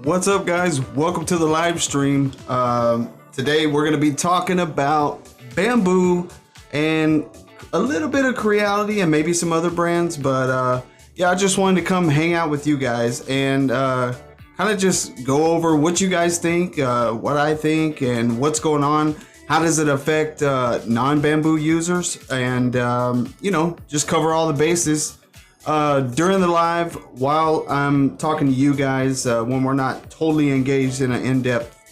What's up, guys? Welcome to the live stream. Today we're going to be talking about Bambu and a little bit of Creality and maybe some other brands, but yeah, I just wanted to come hang out with you guys and kind of just go over what you guys think, what I think, and what's going on. How does it affect non-Bambu users? And you know, just cover all the bases during the live while I'm talking to you guys. When we're not totally engaged in an in-depth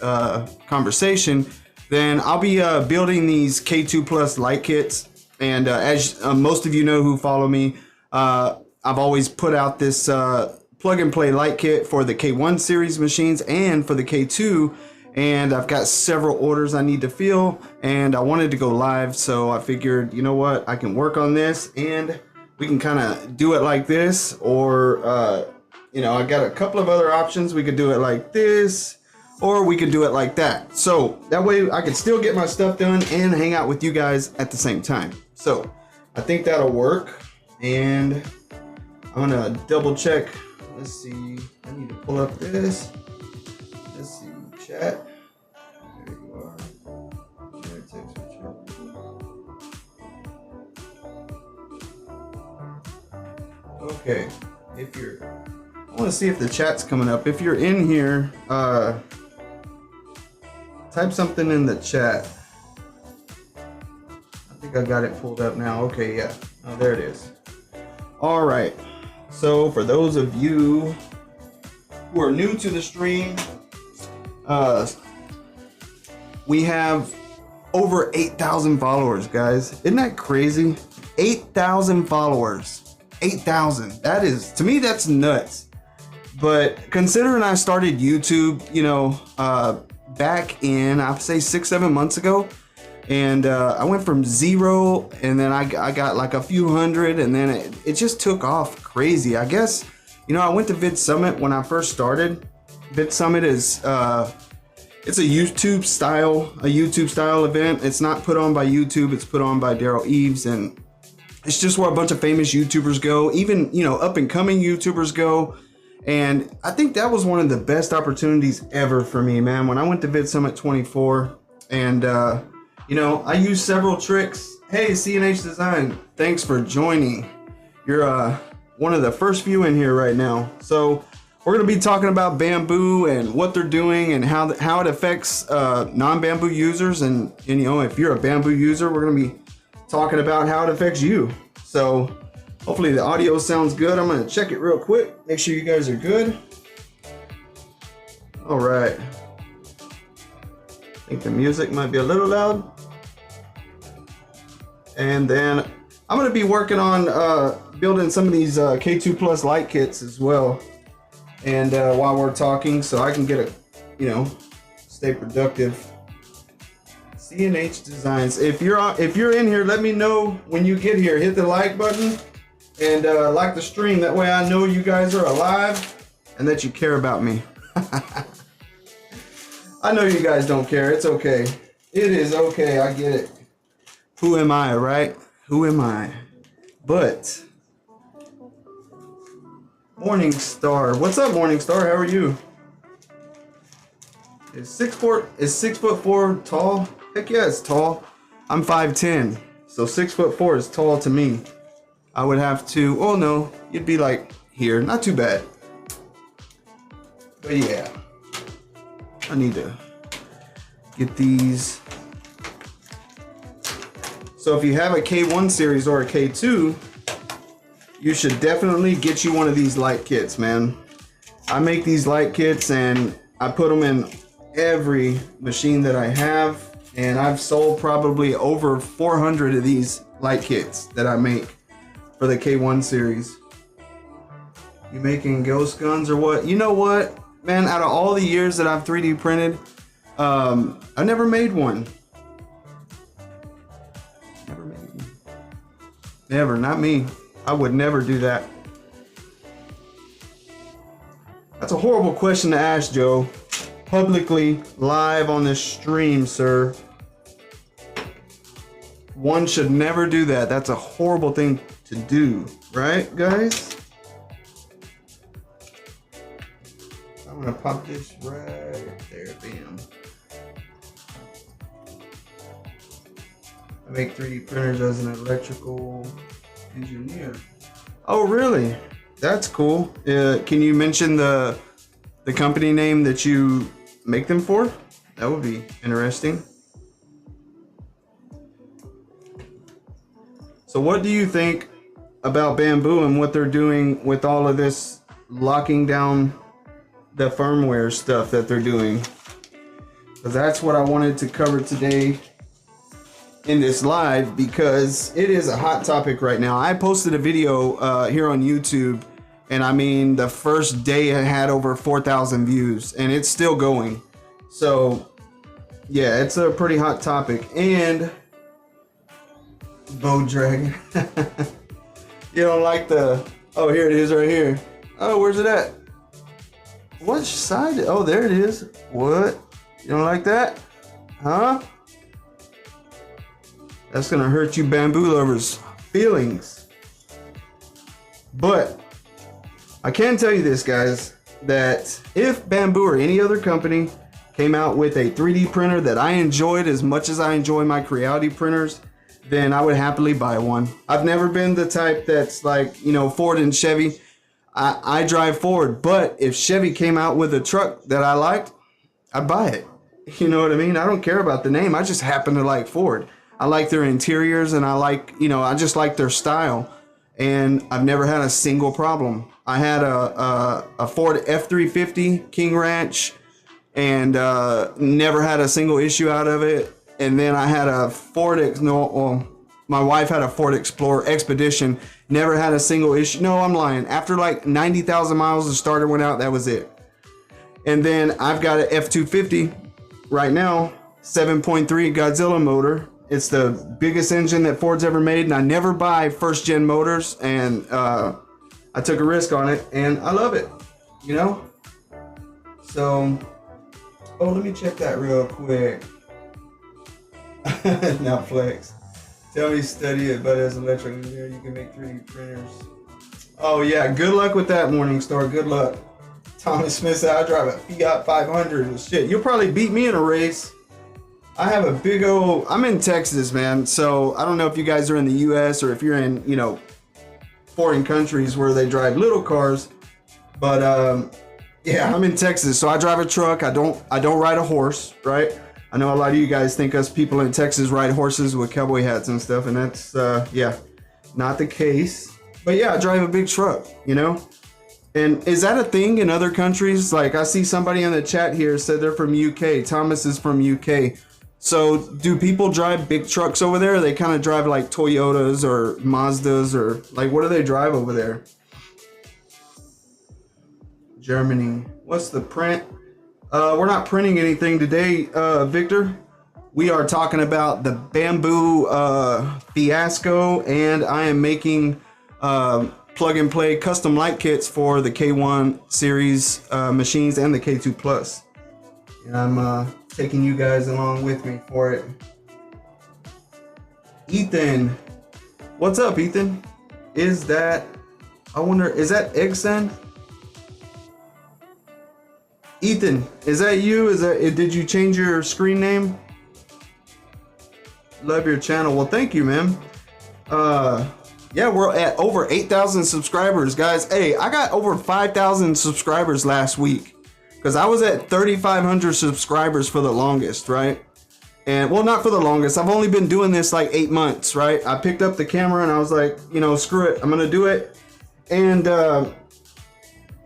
conversation, then I'll be building these K2 Plus light kits. And as most of you know who follow me, I've always put out this plug and play light kit for the K1 series machines and for the K2. And I've got several orders I need to fill, and I wanted to go live, so I figured, you know what, I can work on this and we can kind of do it like this, or you know, I got a couple of other options. We could do it like this, or we could do it like that. So that way I can still get my stuff done and hang out with you guys at the same time. So I think that'll work, and I'm gonna double check. Let's see, I need to pull up this. Let's see, chat. There you are. Share text with chat. Okay, if you're, I want to see if the chat's coming up. If you're in here, type something in the chat. I think I got it pulled up now. Okay, yeah. Oh, there it is. All right. So for those of you who are new to the stream, we have over 8,000 followers, guys. Isn't that crazy? 8,000 followers. 8,000. That is, to me, that's nuts. But considering I started YouTube, you know, back in, I'd say 6-7 months ago, and I went from 0, and then I got like a few hundred, and then it just took off crazy. I guess, you know, I went to Vid Summit when I first started. Vid Summit is it's a YouTube style event. It's not put on by YouTube, it's put on by Daryl Eves, and it's just where a bunch of famous YouTubers go, even, you know, up and coming YouTubers go. And I think that was one of the best opportunities ever for me, man, when I went to Vid Summit 24. And you know, I used several tricks. Hey, CNH Design, thanks for joining. You're one of the first few in here right now. So we're going to be talking about Bambu and what they're doing and how it affects non-Bambu users. And you know, if you're a Bambu user, we're going to be talking about how it affects you. So hopefully the audio sounds good. I'm going to check it real quick. Make sure you guys are good. All right. I think the music might be a little loud. And then I'm going to be working on building some of these K2 Plus light kits as well. And while we're talking, so I can get a, you know, stay productive. CNH Designs. If you're in here, let me know when you get here. Hit the like button and like the stream. That way I know you guys are alive and that you care about me. I know you guys don't care. It's okay. It is okay. I get it. Who am I, right? Who am I? But Morningstar. What's up, Morningstar? How are you? Is 6'4" tall? Heck yeah, it's tall. I'm 5'10", so 6'4" is tall to me. I would have to. Oh no, you'd be like here. Not too bad. But yeah, I need to get these. So if you have a K1 series or a K2, you should definitely get you one of these light kits, man. I make these light kits and I put them in every machine that I have, and I've sold probably over 400 of these light kits that I make for the K1 series. You making ghost guns or what? You know what, man, out of all the years that I've 3D printed, I never made one. Never, not me. I would never do that. That's a horrible question to ask, Joe. Publicly, live on this stream, sir. One should never do that. That's a horrible thing to do, right, guys? I'm gonna pop this right there, bam. I make 3D printers as an electrical engineer. Oh, really? That's cool. Can you mention the company name that you make them for? That would be interesting. So what do you think about Bambu and what they're doing with all of this locking down the firmware stuff that they're doing? Because that's what I wanted to cover today in this live, because it is a hot topic right now. I posted a video here on YouTube, and I mean, the first day it had over 4,000 views, and it's still going. So yeah, it's a pretty hot topic. And bow dragon. You don't like the, oh, here it is right here. Oh, where's it at? What side? Oh, there it is. What? You don't like that? Huh? That's gonna hurt you Bambu lovers' feelings. But I can tell you this, guys, that if Bambu or any other company came out with a 3D printer that I enjoyed as much as I enjoy my Creality printers, then I would happily buy one. I've never been the type that's like, you know, Ford and Chevy. I drive Ford, but if Chevy came out with a truck that I liked, I'd buy it. You know what I mean? I don't care about the name. I just happen to like Ford. I like their interiors, and I like, you know, I just like their style, and I've never had a single problem. I had a Ford F350 King Ranch, and never had a single issue out of it. And then I had a my wife had a Ford Explorer Expedition, never had a single issue. No, I'm lying. After like 90,000 miles, the starter went out, that was it. And then I've got an F250 right now, 7.3 Godzilla motor. It's the biggest engine that Ford's ever made, and I never buy first gen motors, and I took a risk on it, and I love it, you know? So, oh, let me check that real quick. Now flex. Tell me study it, but as an electrical engineer, you can make 3D printers. Oh yeah, good luck with that, Morningstar, good luck. Thomas Smith said, I drive a Fiat 500 and shit. You'll probably beat me in a race. I have a big old, I'm in Texas, man. So I don't know if you guys are in the US or if you're in, you know, foreign countries where they drive little cars. But yeah, I'm in Texas. So I drive a truck. I don't ride a horse, right? I know a lot of you guys think us people in Texas ride horses with cowboy hats and stuff. And that's, yeah, not the case. But yeah, I drive a big truck, you know? And is that a thing in other countries? Like I see somebody in the chat here said they're from UK. Thomas is from UK. So do people drive big trucks over there? Or they kind of drive like Toyotas or Mazdas, or like, what do they drive over there? Germany. What's the print? We're not printing anything today, Victor. We are talking about the Bambu fiasco, and I am making plug and play custom light kits for the K1 series machines and the K2 Plus. And I'm taking you guys along with me for it. Ethan, what's up, Ethan? Is that, I wonder, is that Eggsend? Ethan, is that you? Is that, did you change your screen name? Love your channel. Well, thank you, man. Yeah, we're at over 8,000 subscribers, guys. Hey, I got over 5,000 subscribers last week because I was at 3,500 subscribers for the longest, right? And well, not for the longest. I've only been doing this like 8 months, right? I picked up the camera and I was like, you know, screw it, I'm gonna do it. And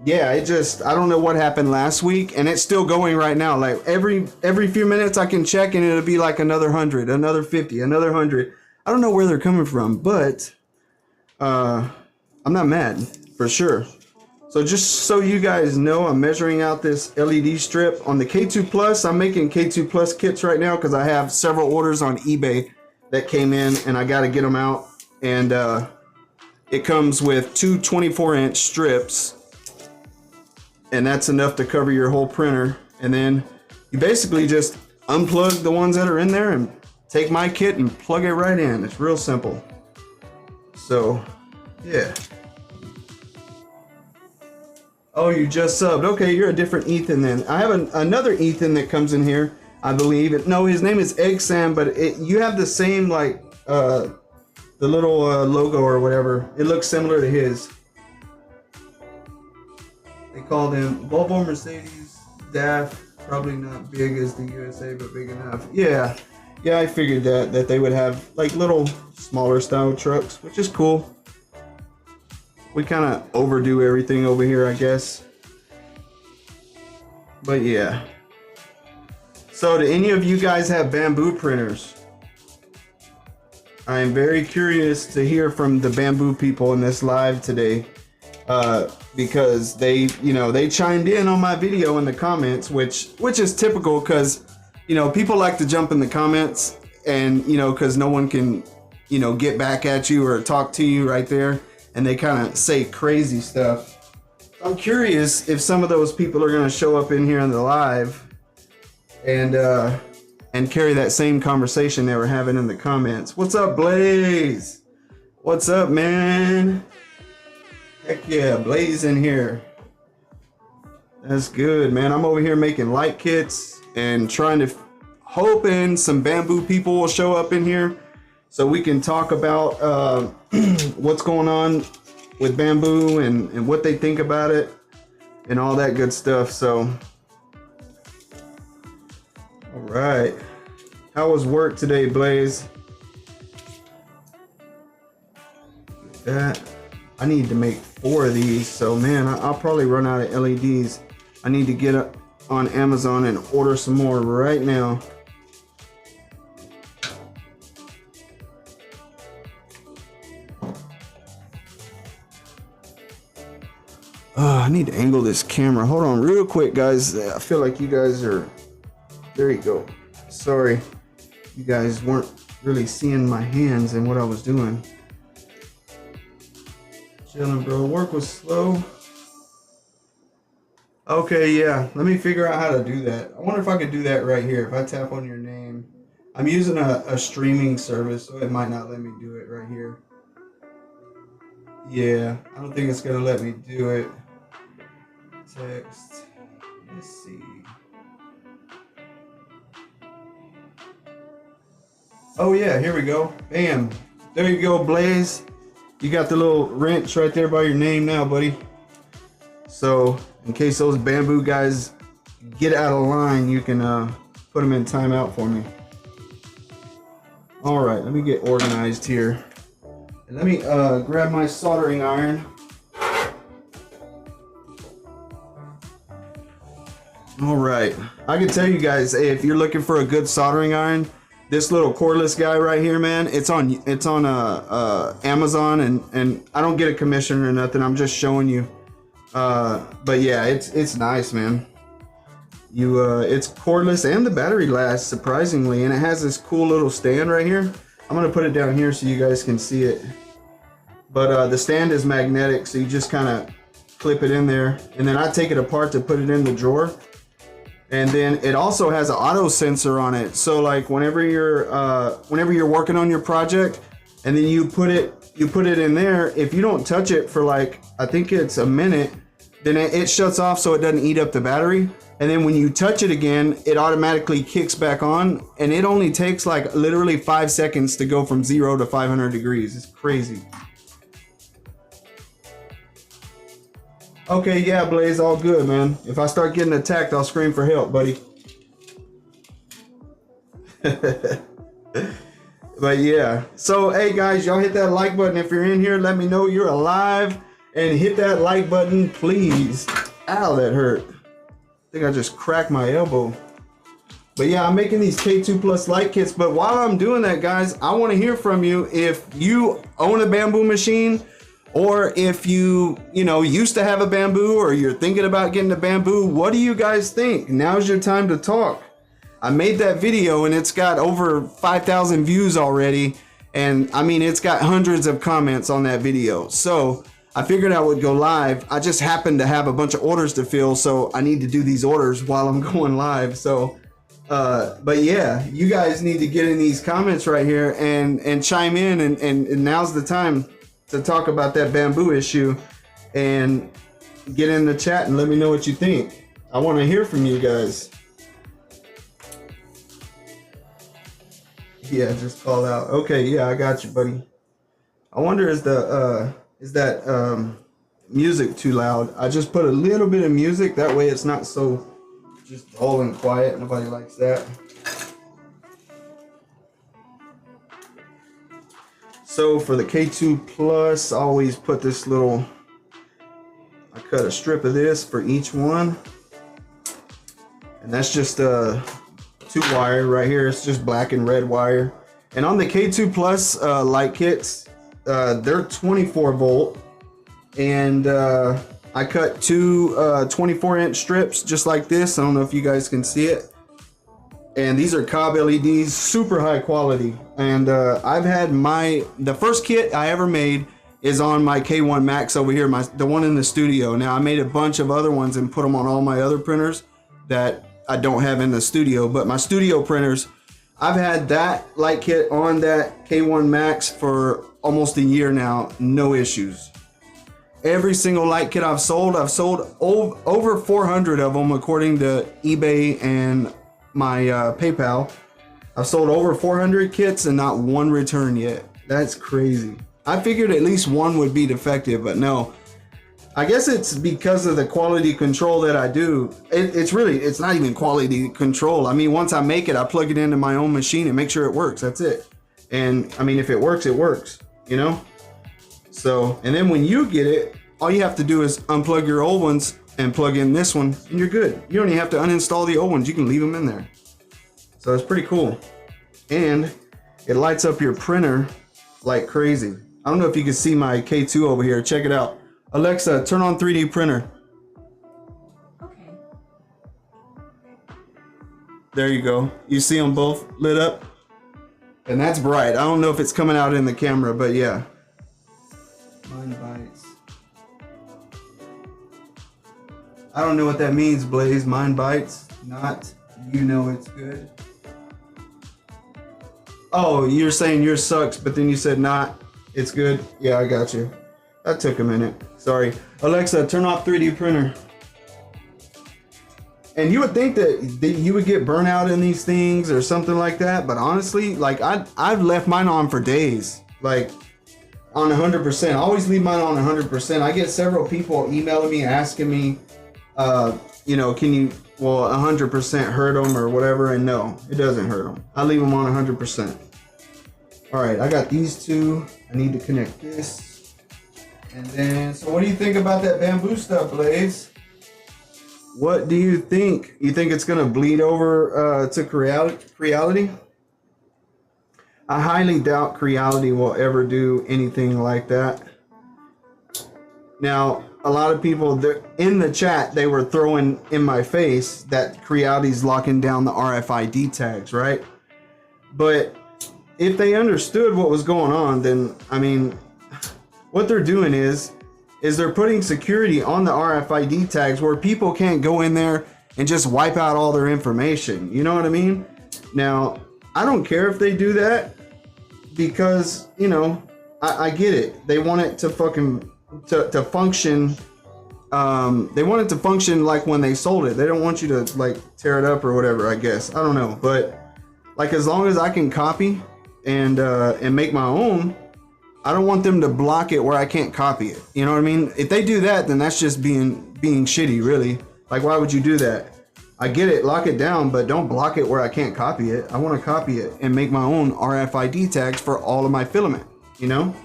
yeah, it just, I don't know what happened last week, and it's still going right now. Like every few minutes I can check and it'll be like another 100, another 50, another 100. I don't know where they're coming from, but I'm not mad for sure. So just so you guys know, I'm measuring out this LED strip on the K2 Plus. I'm making K2 Plus kits right now because I have several orders on eBay that came in and I got to get them out. And it comes with two 24-inch strips, and that's enough to cover your whole printer. And then you basically just unplug the ones that are in there and take my kit and plug it right in. It's real simple. So yeah. Oh, you just subbed. Okay, you're a different Ethan then. I have another Ethan that comes in here, I believe. No, his name is Egg Sam, but you have the same, like, the little logo or whatever. It looks similar to his. They called him Volvo Mercedes DAF. Probably not big as the USA, but big enough. Yeah, I figured that they would have like little smaller style trucks, which is cool. We kind of overdo everything over here, I guess. But yeah. So do any of you guys have Bambu printers? I am very curious to hear from the Bambu people in this live today. Because they chimed in on my video in the comments, which is typical because, people like to jump in the comments and, because no one can, get back at you or talk to you right there. And they kind of say crazy stuff. I'm curious if some of those people are going to show up in here in the live and carry that same conversation they were having in the comments. What's up, Blaze? What's up, man? Heck yeah, Blaze in here. That's good, man. I'm over here making light kits and hoping some Bambu people will show up in here so we can talk about what's going on with Bambu and what they think about it and all that good stuff. So, all right. How was work today, Blaze? That. I need to make 4 of these, so man, I'll probably run out of LEDs. I need to get up on Amazon and order some more right now. I need to angle this camera. Hold on real quick, guys. I feel like you guys are... There you go. Sorry, you guys weren't really seeing my hands and what I was doing. Chilling, bro. Work was slow. Okay, yeah. Let me figure out how to do that. I wonder if I could do that right here. If I tap on your name. I'm using a streaming service, so it might not let me do it right here. Yeah, I don't think it's going to let me do it. Text. Let's see. Oh, yeah. Here we go. Bam. There you go, Blaze. You got the little wrench right there by your name now, buddy. So, in case those Bambu guys get out of line, you can put them in timeout for me. All right, let me get organized here. And let me grab my soldering iron. All right, I can tell you guys, hey, if you're looking for a good soldering iron, this little cordless guy right here, man, it's on Amazon, and I don't get a commission or nothing. I'm just showing you. But yeah, it's nice, man. It's cordless and the battery lasts surprisingly, and it has this cool little stand right here. I'm gonna put it down here so you guys can see it. But the stand is magnetic, so you just kind of clip it in there, and then I take it apart to put it in the drawer. And then it also has an auto sensor on it. So like whenever you're working on your project, and then you put it in there, if you don't touch it for like, I think it's a minute, then it shuts off so it doesn't eat up the battery. And then when you touch it again, it automatically kicks back on, and it only takes like literally 5 seconds to go from 0 to 500 degrees. It's crazy. Okay, yeah, Blaze, all good, man. If I start getting attacked, I'll scream for help, buddy. But yeah, so hey guys, y'all hit that like button if you're in here. Let me know you're alive, and hit that like button, please. Ow, that hurt. I think I just cracked my elbow. But yeah, I'm making these K2 Plus light kits. But while I'm doing that, guys, I want to hear from you. If you own a Bambu machine, or if you used to have a Bambu, or you're thinking about getting a Bambu, what do you guys think? Now's your time to talk. I made that video and it's got over 5,000 views already. And I mean, it's got hundreds of comments on that video. So I figured I would go live. I just happened to have a bunch of orders to fill, so I need to do these orders while I'm going live. So, but yeah, you guys need to get in these comments right here and chime in, and now's the time to talk about that Bambu issue. And get in the chat and let me know what you think. I want to hear from you guys. Yeah, just call out. Okay, yeah, I got you, buddy. I wonder is that music too loud? I just put a little bit of music, that way it's not so just dull and quiet. Nobody likes that. So for the K2 Plus, I always put this little, I cut a strip of this for each one. And that's just a 2-wire right here. It's just black and red wire. And on the K2 Plus light kits, they're 24 volt. And I cut two 24-inch strips just like this. I don't know if you guys can see it. And these are Cobb LEDs, super high quality. And I've had the first kit I ever made is on my K1 Max over here, the one in the studio. Now I made a bunch of other ones and put them on all my other printers that I don't have in the studio, but my studio printers, I've had that light kit on that K1 Max for almost a year now, no issues. Every single light kit I've sold over 400 of them according to eBay and my PayPal. I've sold over 400 kits and not one return yet. That's crazy. I figured at least one would be defective, but no. I guess it's because of the quality control that I do. It's not even quality control. I mean, once I make it, I plug it into my own machine and make sure it works. That's it. And I mean, if it works, you know? So, and then when you get it, all you have to do is unplug your old ones and plug in this one and you're good. You don't even have to uninstall the old ones. You can leave them in there. So it's pretty cool. And it lights up your printer like crazy. I don't know if you can see my K2 over here. Check it out. Alexa, turn on 3D printer. Okay. There you go. You see them both lit up? And that's bright. I don't know if it's coming out in the camera, but yeah. Mind bites. I don't know what that means, Blaze. Mind bites. Not. You know it's good. Oh, you're saying yours sucks, but then you said not. It's good. Yeah, I got you. That took a minute. Sorry. Alexa, turn off 3D printer. And you would think that you would get burnout in these things or something like that, but honestly, like I've left mine on for days, like on 100%. I always leave mine on 100%. I get several people emailing me asking me, you know, can you, 100% hurt them or whatever, and no, it doesn't hurt them. I leave them on 100%. All right, I got these two. I need to connect this. And then, so what do you think about that Bambu stuff, Blaze? What do you think? You think it's gonna bleed over to Creality? I highly doubt Creality will ever do anything like that. Now, a lot of people in the chat, they were throwing in my face that Creality's locking down the RFID tags, right? But if they understood what was going on, then, I mean, what they're doing is they're putting security on the RFID tags where people can't go in there and just wipe out all their information. You know what I mean? Now, I don't care if they do that because, you know, I get it. They want it to fucking to function. They want it to function like when they sold it. They don't want you to like tear it up or whatever, I guess. I don't know, but like as long as I can copy and make my own, I don't want them to block it where I can't copy it. You know what I mean? If they do that, then that's just being shitty, really. Like, why would you do that? I get it, lock it down, but don't block it where I can't copy it. I want to copy it and make my own RFID tags for all of my filament, you know?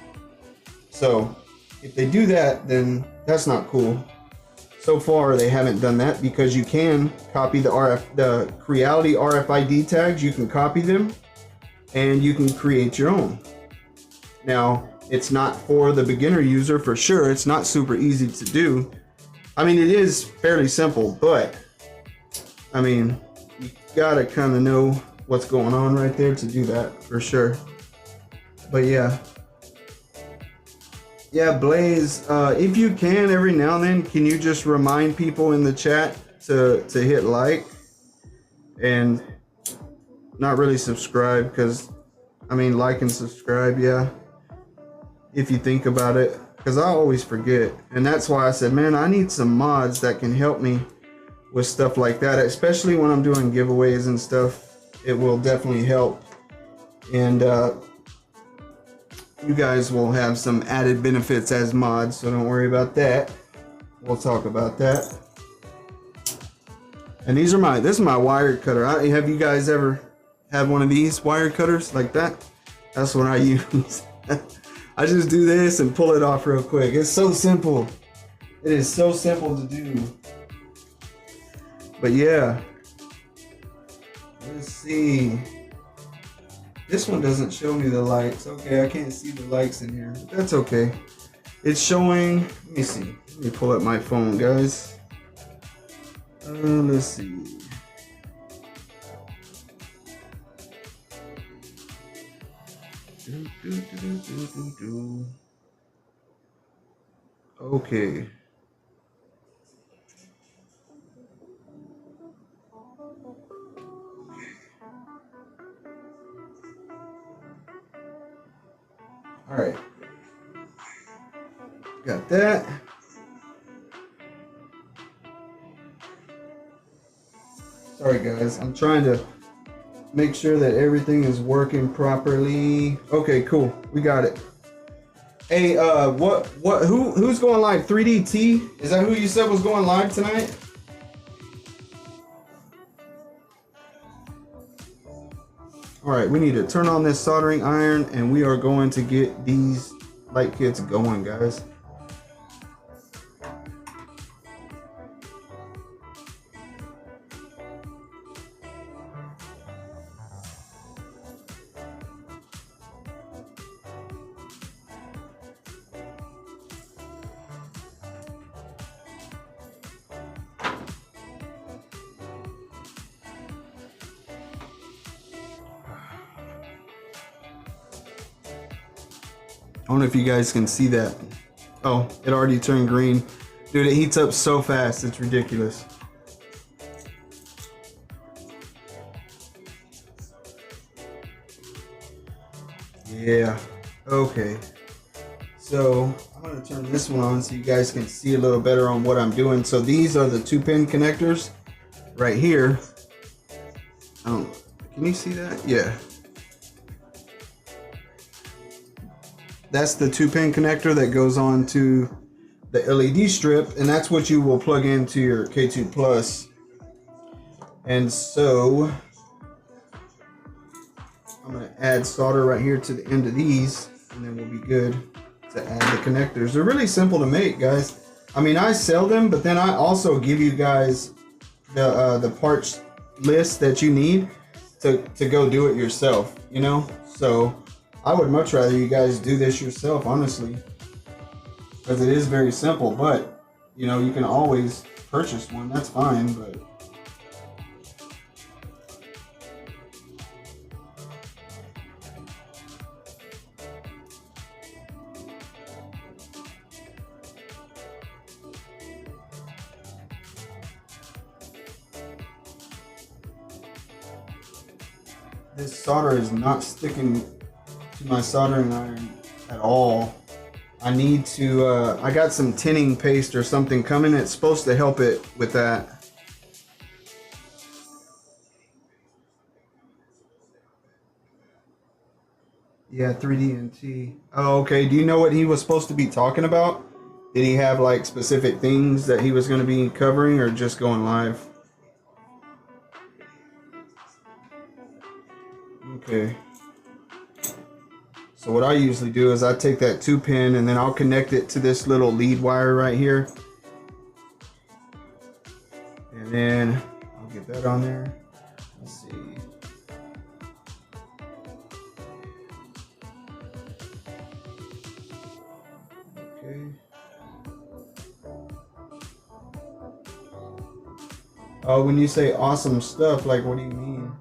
So if they do that, then that's not cool. So far, they haven't done that because you can copy the Creality RFID tags. You can copy them and you can create your own. Now, it's not for the beginner user for sure. It's not super easy to do. I mean, it is fairly simple, but I mean, you gotta kind of know what's going on right there to do that for sure. But yeah. Yeah, Blaze, if you can, every now and then, can you just remind people in the chat to hit like and not really subscribe? Because, I mean, like and subscribe, yeah, if you think about it. because I always forget. And that's why I said, man, I need some mods that can help me with stuff like that, especially when I'm doing giveaways and stuff. It will definitely help. And you guys will have some added benefits as mods, so don't worry about that. We'll talk about that. And this is my wire cutter. Have you guys ever had one of these wire cutters like that? That's what I use. I just do this and pull it off real quick. It's so simple. It is so simple to do. But yeah. Let's see. This one doesn't show me the lights. Okay, I can't see the lights in here, but that's okay. It's showing, let me see. Let me pull up my phone, guys. Let's see. Okay. All right. Got that. Sorry guys, I'm trying to make sure that everything is working properly. Okay, cool. We got it. Hey, who's going live? 3DT? Is that who you said was going live tonight? All right, we need to turn on this soldering iron and we are going to get these light kits going, guys. I don't know if you guys can see that. Oh, it already turned green. Dude, it heats up so fast, it's ridiculous. Yeah, okay. So, I'm gonna turn this one on so you guys can see a little better on what I'm doing. So these are the 2-pin connectors right here. Can you see that? Yeah. That's the 2-pin connector that goes on to the LED strip, and that's what you will plug into your K2 Plus. And so I'm going to add solder right here to the end of these, and then we'll be good to add the connectors. They're really simple to make, guys. I mean, I sell them, but then I also give you guys the parts list that you need to go do it yourself, you know? So I would much rather you guys do this yourself, honestly, because it is very simple. But you know, you can always purchase one, that's fine. But this solder is not sticking to my soldering iron at all. I need to, I got some tinning paste or something coming. It's supposed to help it with that. Yeah, 3D&T. Oh, okay. Do you know what he was supposed to be talking about? Did he have like specific things that he was going to be covering, or just going live? Okay. So what I usually do is I take that 2-pin and then I'll connect it to this little lead wire right here. And then I'll get that on there. Let's see. Okay. Oh, when you say awesome stuff, like what do you mean?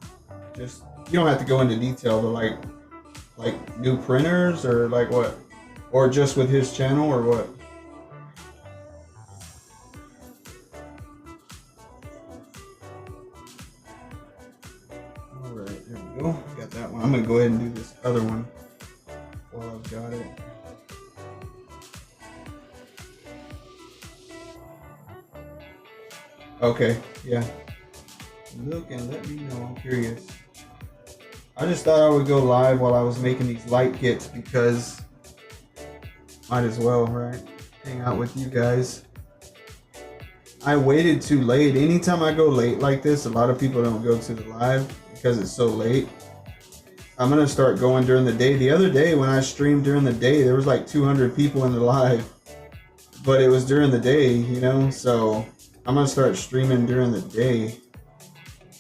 Just, you don't have to go into detail, but like new printers, or like what? Or just with his channel, or what? All right, there we go. Got that one. I'm gonna go ahead and do this other one while I've got it. Okay, yeah. Look and let me know. I'm curious. I just thought I would go live while I was making these light kits because might as well, right? Hang out with you guys. I waited too late. Anytime I go late like this, a lot of people don't go to the live because it's so late. I'm gonna start going during the day. The other day when I streamed during the day, there was like 200 people in the live, but it was during the day, you know? So I'm gonna start streaming during the day.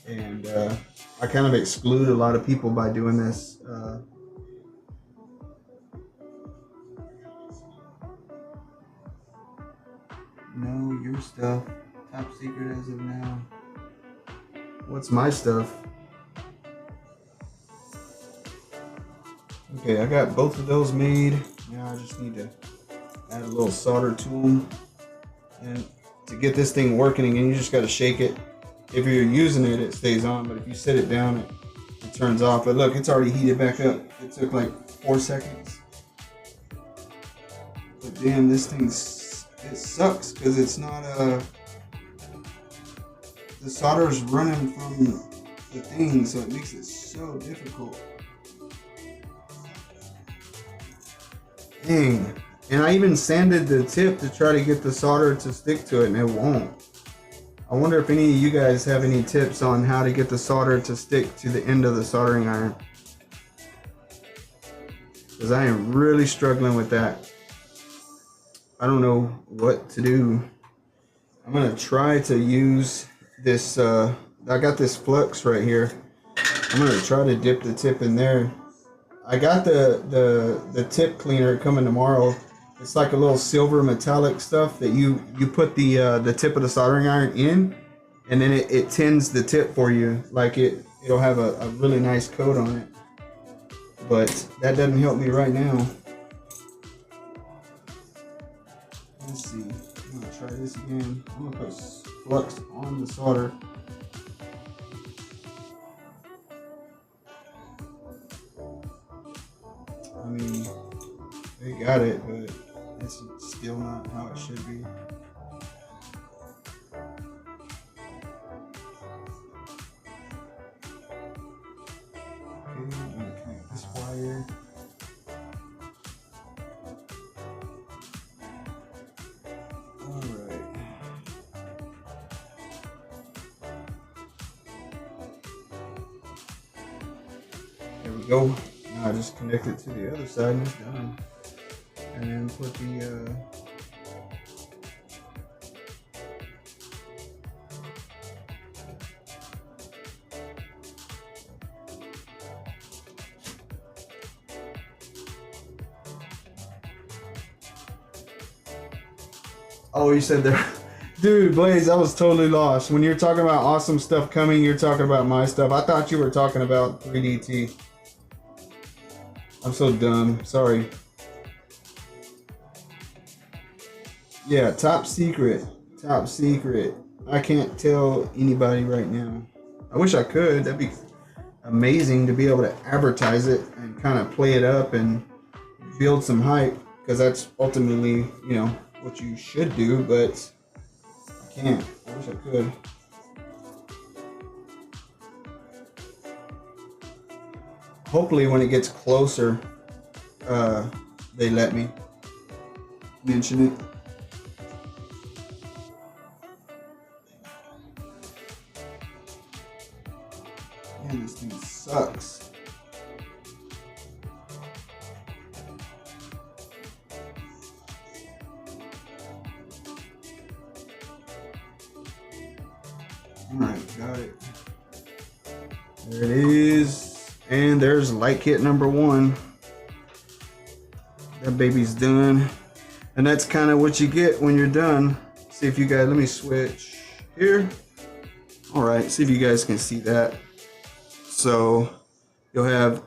And I kind of exclude a lot of people by doing this. No, your stuff. Top secret as of now. What's my stuff? Okay, I got both of those made. Now I just need to add a little solder to them. And to get this thing working again, you just got to shake it. If you're using it, it stays on, but if you set it down, it turns off. But look, it's already heated back up. It took like 4 seconds. But damn, this thing, it sucks because it's not the solder is running from the thing, so it makes it so difficult. Dang. And I even sanded the tip to try to get the solder to stick to it, and it won't. I wonder if any of you guys have any tips on how to get the solder to stick to the end of the soldering iron. Because I am really struggling with that. I don't know what to do. I'm going to try to use this, I got this flux right here. I'm going to try to dip the tip in there. I got the tip cleaner coming tomorrow. It's like a little silver metallic stuff that you put the tip of the soldering iron in, and then it tins the tip for you. Like it'll have a really nice coat on it. But that doesn't help me right now. Let's see. I'm gonna try this again. I'm gonna put flux on the solder. I mean, they got it, but it's still not how it should be. Okay, I'm gonna connect this wire. Alright. There we go. Now I just connect it to the other side and it's done. And then put the oh, you said there. Dude, Blaze, I was totally lost. When you're talking about awesome stuff coming, you're talking about my stuff. I thought you were talking about 3DT. I'm so dumb. Sorry. Yeah, top secret. Top secret. I can't tell anybody right now. I wish I could. That'd be amazing to be able to advertise it and kind of play it up and build some hype, because that's ultimately, you know, what you should do, but I can't. I wish I could. Hopefully when it gets closer, they let me mention it. Man, this thing sucks. Alright, got it. There it is. And there's light kit number 1. That baby's done. And that's kind of what you get when you're done. See if you guys, let me switch here. Alright, see if you guys can see that. So you'll have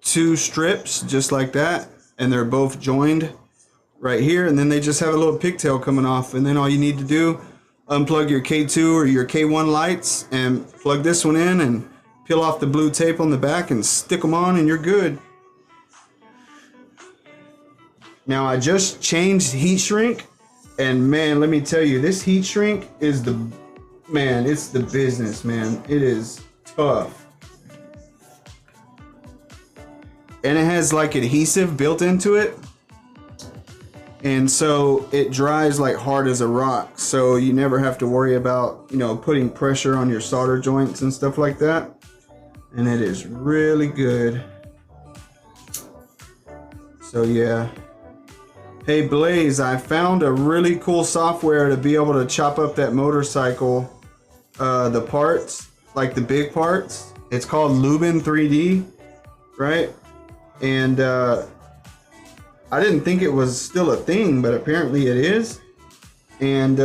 2 strips just like that, and they're both joined right here, and then they just have a little pigtail coming off, and then all you need to do, unplug your K2 or your K1 lights and plug this one in and peel off the blue tape on the back and stick them on, and you're good. Now I just changed heat shrink, and man, let me tell you, this heat shrink is the man, it's the business, man. It is tough. And it has like adhesive built into it. And so it dries like hard as a rock. So you never have to worry about, you know, putting pressure on your solder joints and stuff like that. And it is really good. So yeah. Hey Blaze, I found a really cool software to be able to chop up that motorcycle, the parts, like the big parts. It's called Lubin 3D, right? And I didn't think it was still a thing, but apparently it is. And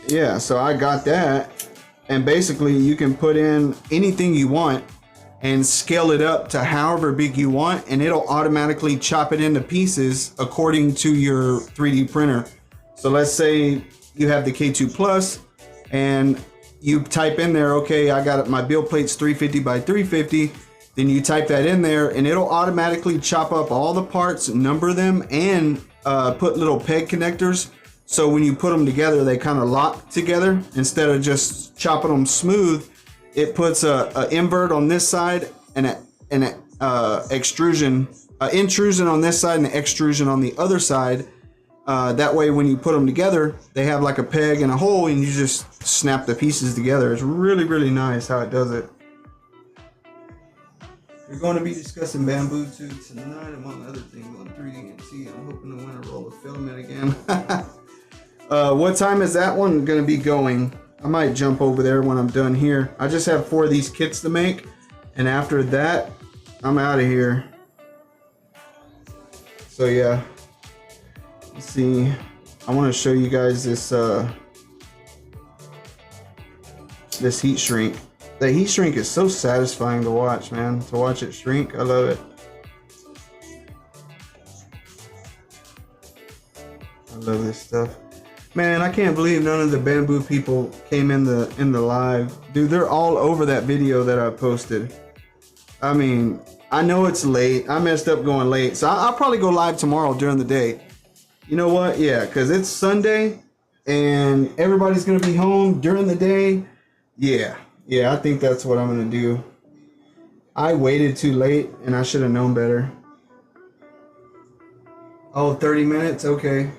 yeah, so I got that. And basically you can put in anything you want and scale it up to however big you want, and it'll automatically chop it into pieces according to your 3D printer. So let's say you have the K2 Plus and you type in there, okay, I got my build plates 350 by 350. Then you type that in there and it'll automatically chop up all the parts, number them, and put little peg connectors. So when you put them together, they kind of lock together instead of just chopping them smooth. It puts a invert on this side and an intrusion on this side and an extrusion on the other side. That way, when you put them together, they have like a peg and a hole, and you just snap the pieces together. It's really, really nice how it does it. We're going to be discussing Bambu too tonight, among other things, on 3D&T. I'm hoping to win a roll of filament again. What time is that one going to be going? I might jump over there when I'm done here. I just have 4 of these kits to make, and after that, I'm out of here. So yeah, let's see. I want to show you guys this this heat shrink. The heat shrink is so satisfying to watch, man. To watch it shrink, I love it. I love this stuff. Man, I can't believe none of the Bambu people came in the live. Dude, they're all over that video that I posted. I mean, I know it's late. I messed up going late. So I'll probably go live tomorrow during the day. You know what? Yeah, because it's Sunday and everybody's going to be home during the day. Yeah, I think that's what I'm going to do. I waited too late and I should have known better. Oh, 30 minutes? Okay.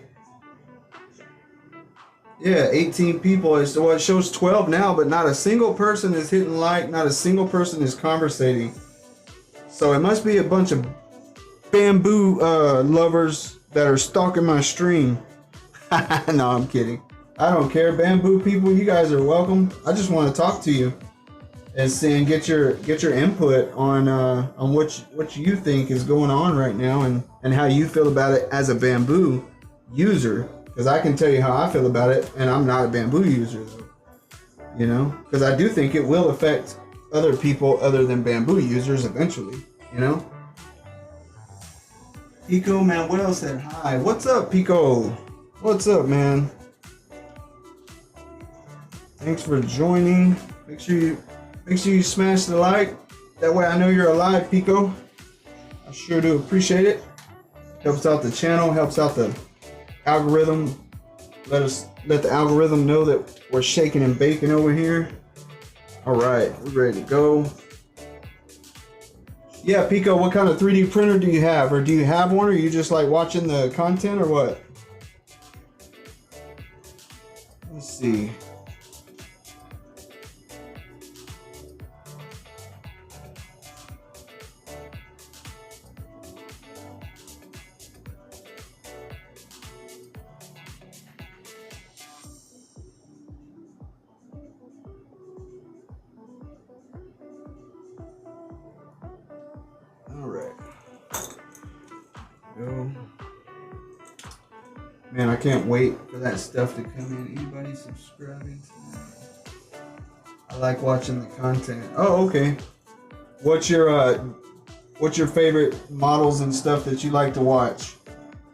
Yeah, 18 people. Well, it shows 12 now, but not a single person is hitting like, not a single person is conversating. So it must be a bunch of Bambu lovers that are stalking my stream. No, I'm kidding. I don't care. Bambu people, you guys are welcome. I just want to talk to you and see and get your input on what you think is going on right now and how you feel about it as a Bambu user. Because I can tell you how I feel about it, and I'm not a Bambu user, though. You know? Because I do think it will affect other people other than Bambu users eventually, you know? Pico Manuel said hi. What's up, Pico? What's up, man? Thanks for joining. Make sure you smash the like. That way I know you're alive, Pico. I sure do appreciate it. Helps out the channel, helps out the algorithm. Let the algorithm know that we're shaking and baking over here. All right, we're ready to go. Yeah, Pico, what kind of 3D printer do you have? Or do you have one, or you just like watching the content, or what? Let's see. Man, I can't wait for that stuff to come in. Anybody subscribing tonight? I like watching the content. Oh, okay. What's your favorite models and stuff that you like to watch?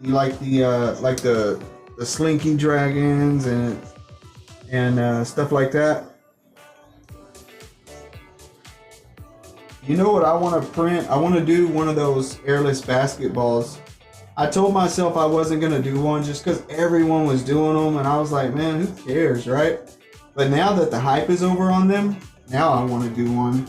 You like the Slinky Dragons and stuff like that? You know what I want to print? I want to do one of those airless basketballs. I told myself I wasn't going to do one just because everyone was doing them, and I was like, man, who cares, right? But now that the hype is over on them, now I want to do one.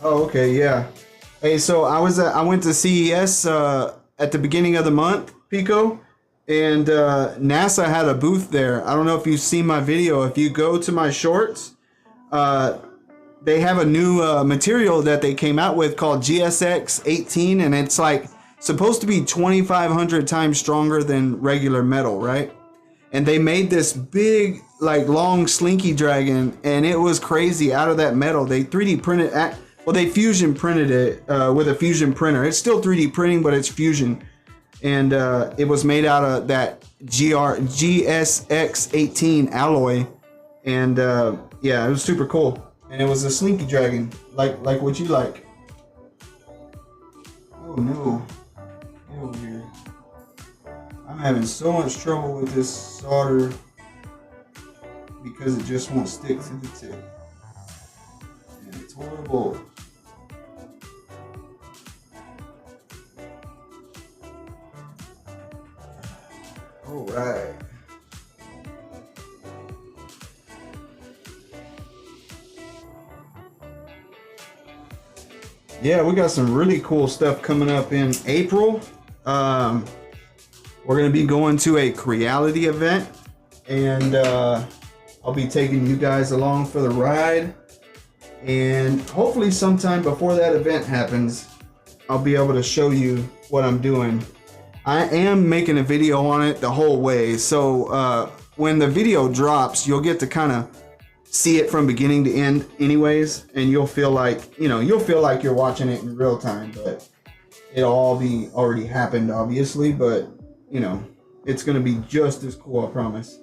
Oh, okay, yeah. Hey, so I went to CES at the beginning of the month, Pico, and NASA had a booth there. I don't know if you've seen my video. If you go to my shorts, they have a new material that they came out with called GSX 18, and it's like supposed to be 2,500 times stronger than regular metal, right? And they made this big, like, long slinky dragon, and it was crazy out of that metal. They 3D printed well, they fusion printed it with a fusion printer. It's still 3D printing, but it's fusion. And it was made out of that GSX 18 alloy. And yeah, it was super cool. And it was a slinky dragon, like what you like. Oh no, get over here. I'm having so much trouble with this solder because it just won't stick to the tip. And it's horrible. All right. Yeah, we got some really cool stuff coming up in April. We're going to be going to a Creality event, and I'll be taking you guys along for the ride. And hopefully sometime before that event happens, I'll be able to show you what I'm doing. I am making a video on it the whole way, so when the video drops, you'll get to kind of see it from beginning to end anyways, and you'll feel like, you'll feel like you're watching it in real time, but it'll all be already happened, obviously, but it's gonna be just as cool, I promise.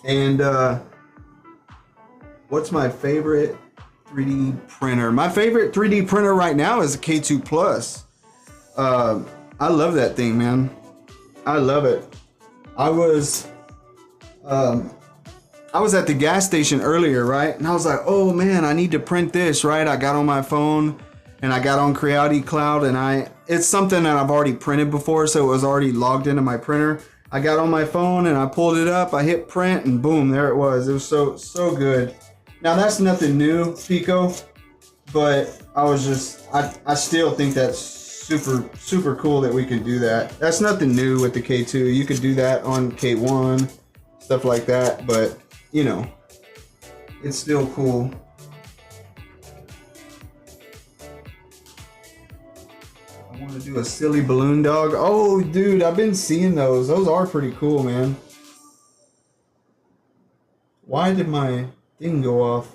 And what's my favorite 3D printer? My favorite 3D printer right now is a K2 Plus. I love that thing, man. I love it. I was at the gas station earlier, right? And I was like, oh man, I need to print this, right? I got on my phone and I got on Creality Cloud, and it's something that I've already printed before, so it was already logged into my printer. I got on my phone and I pulled it up, I hit print, and boom, there it was. It was so good. Now that's nothing new, Pico, but I still think that's super cool that we can do that. That's nothing new with the K2. You could do that on K1, stuff like that, but it's still cool. I want to do a silly balloon dog. Oh dude, I've been seeing those. Those are pretty cool, man. Why did my thing go off?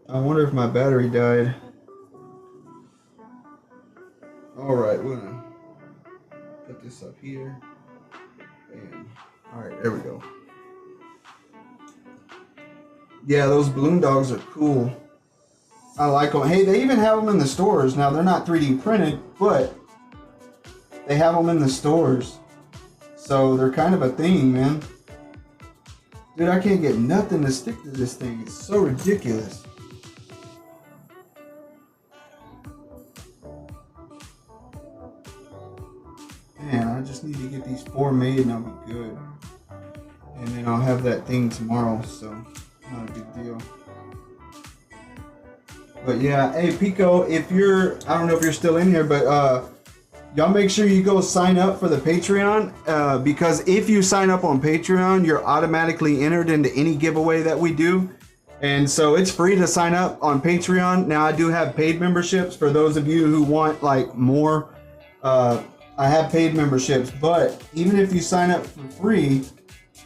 I wonder if my battery died. Alright, we're gonna put this up here. And alright, there we go. Yeah, those balloon dogs are cool. I like them. Hey, they even have them in the stores. Now, they're not 3D printed, but they have them in the stores. So they're kind of a thing, man. Dude, I can't get nothing to stick to this thing. It's so ridiculous. Man, I just need to get these 4 made and I'll be good. And then I'll have that thing tomorrow, so not a big deal. But yeah, hey Pico, I don't know if you're still in here, but y'all make sure you go sign up for the Patreon, because if you sign up on Patreon, you're automatically entered into any giveaway that we do. And so it's free to sign up on Patreon. Now I do have paid memberships for those of you who want like more. I have paid memberships, but even if you sign up for free,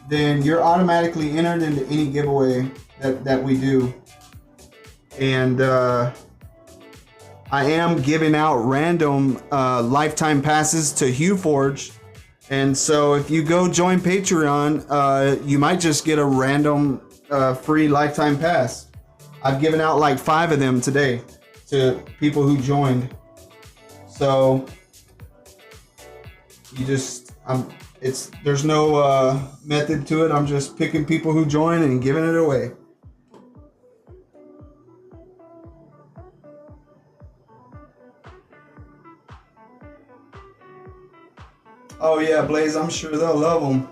then you're automatically entered into any giveaway that we do. And I am giving out random lifetime passes to HueForge. And so if you go join Patreon, you might just get a random free lifetime pass. I've given out like 5 of them today to people who joined. So you just, there's no method to it. I'm just picking people who join and giving it away. Oh yeah, Blaze, I'm sure they'll love them.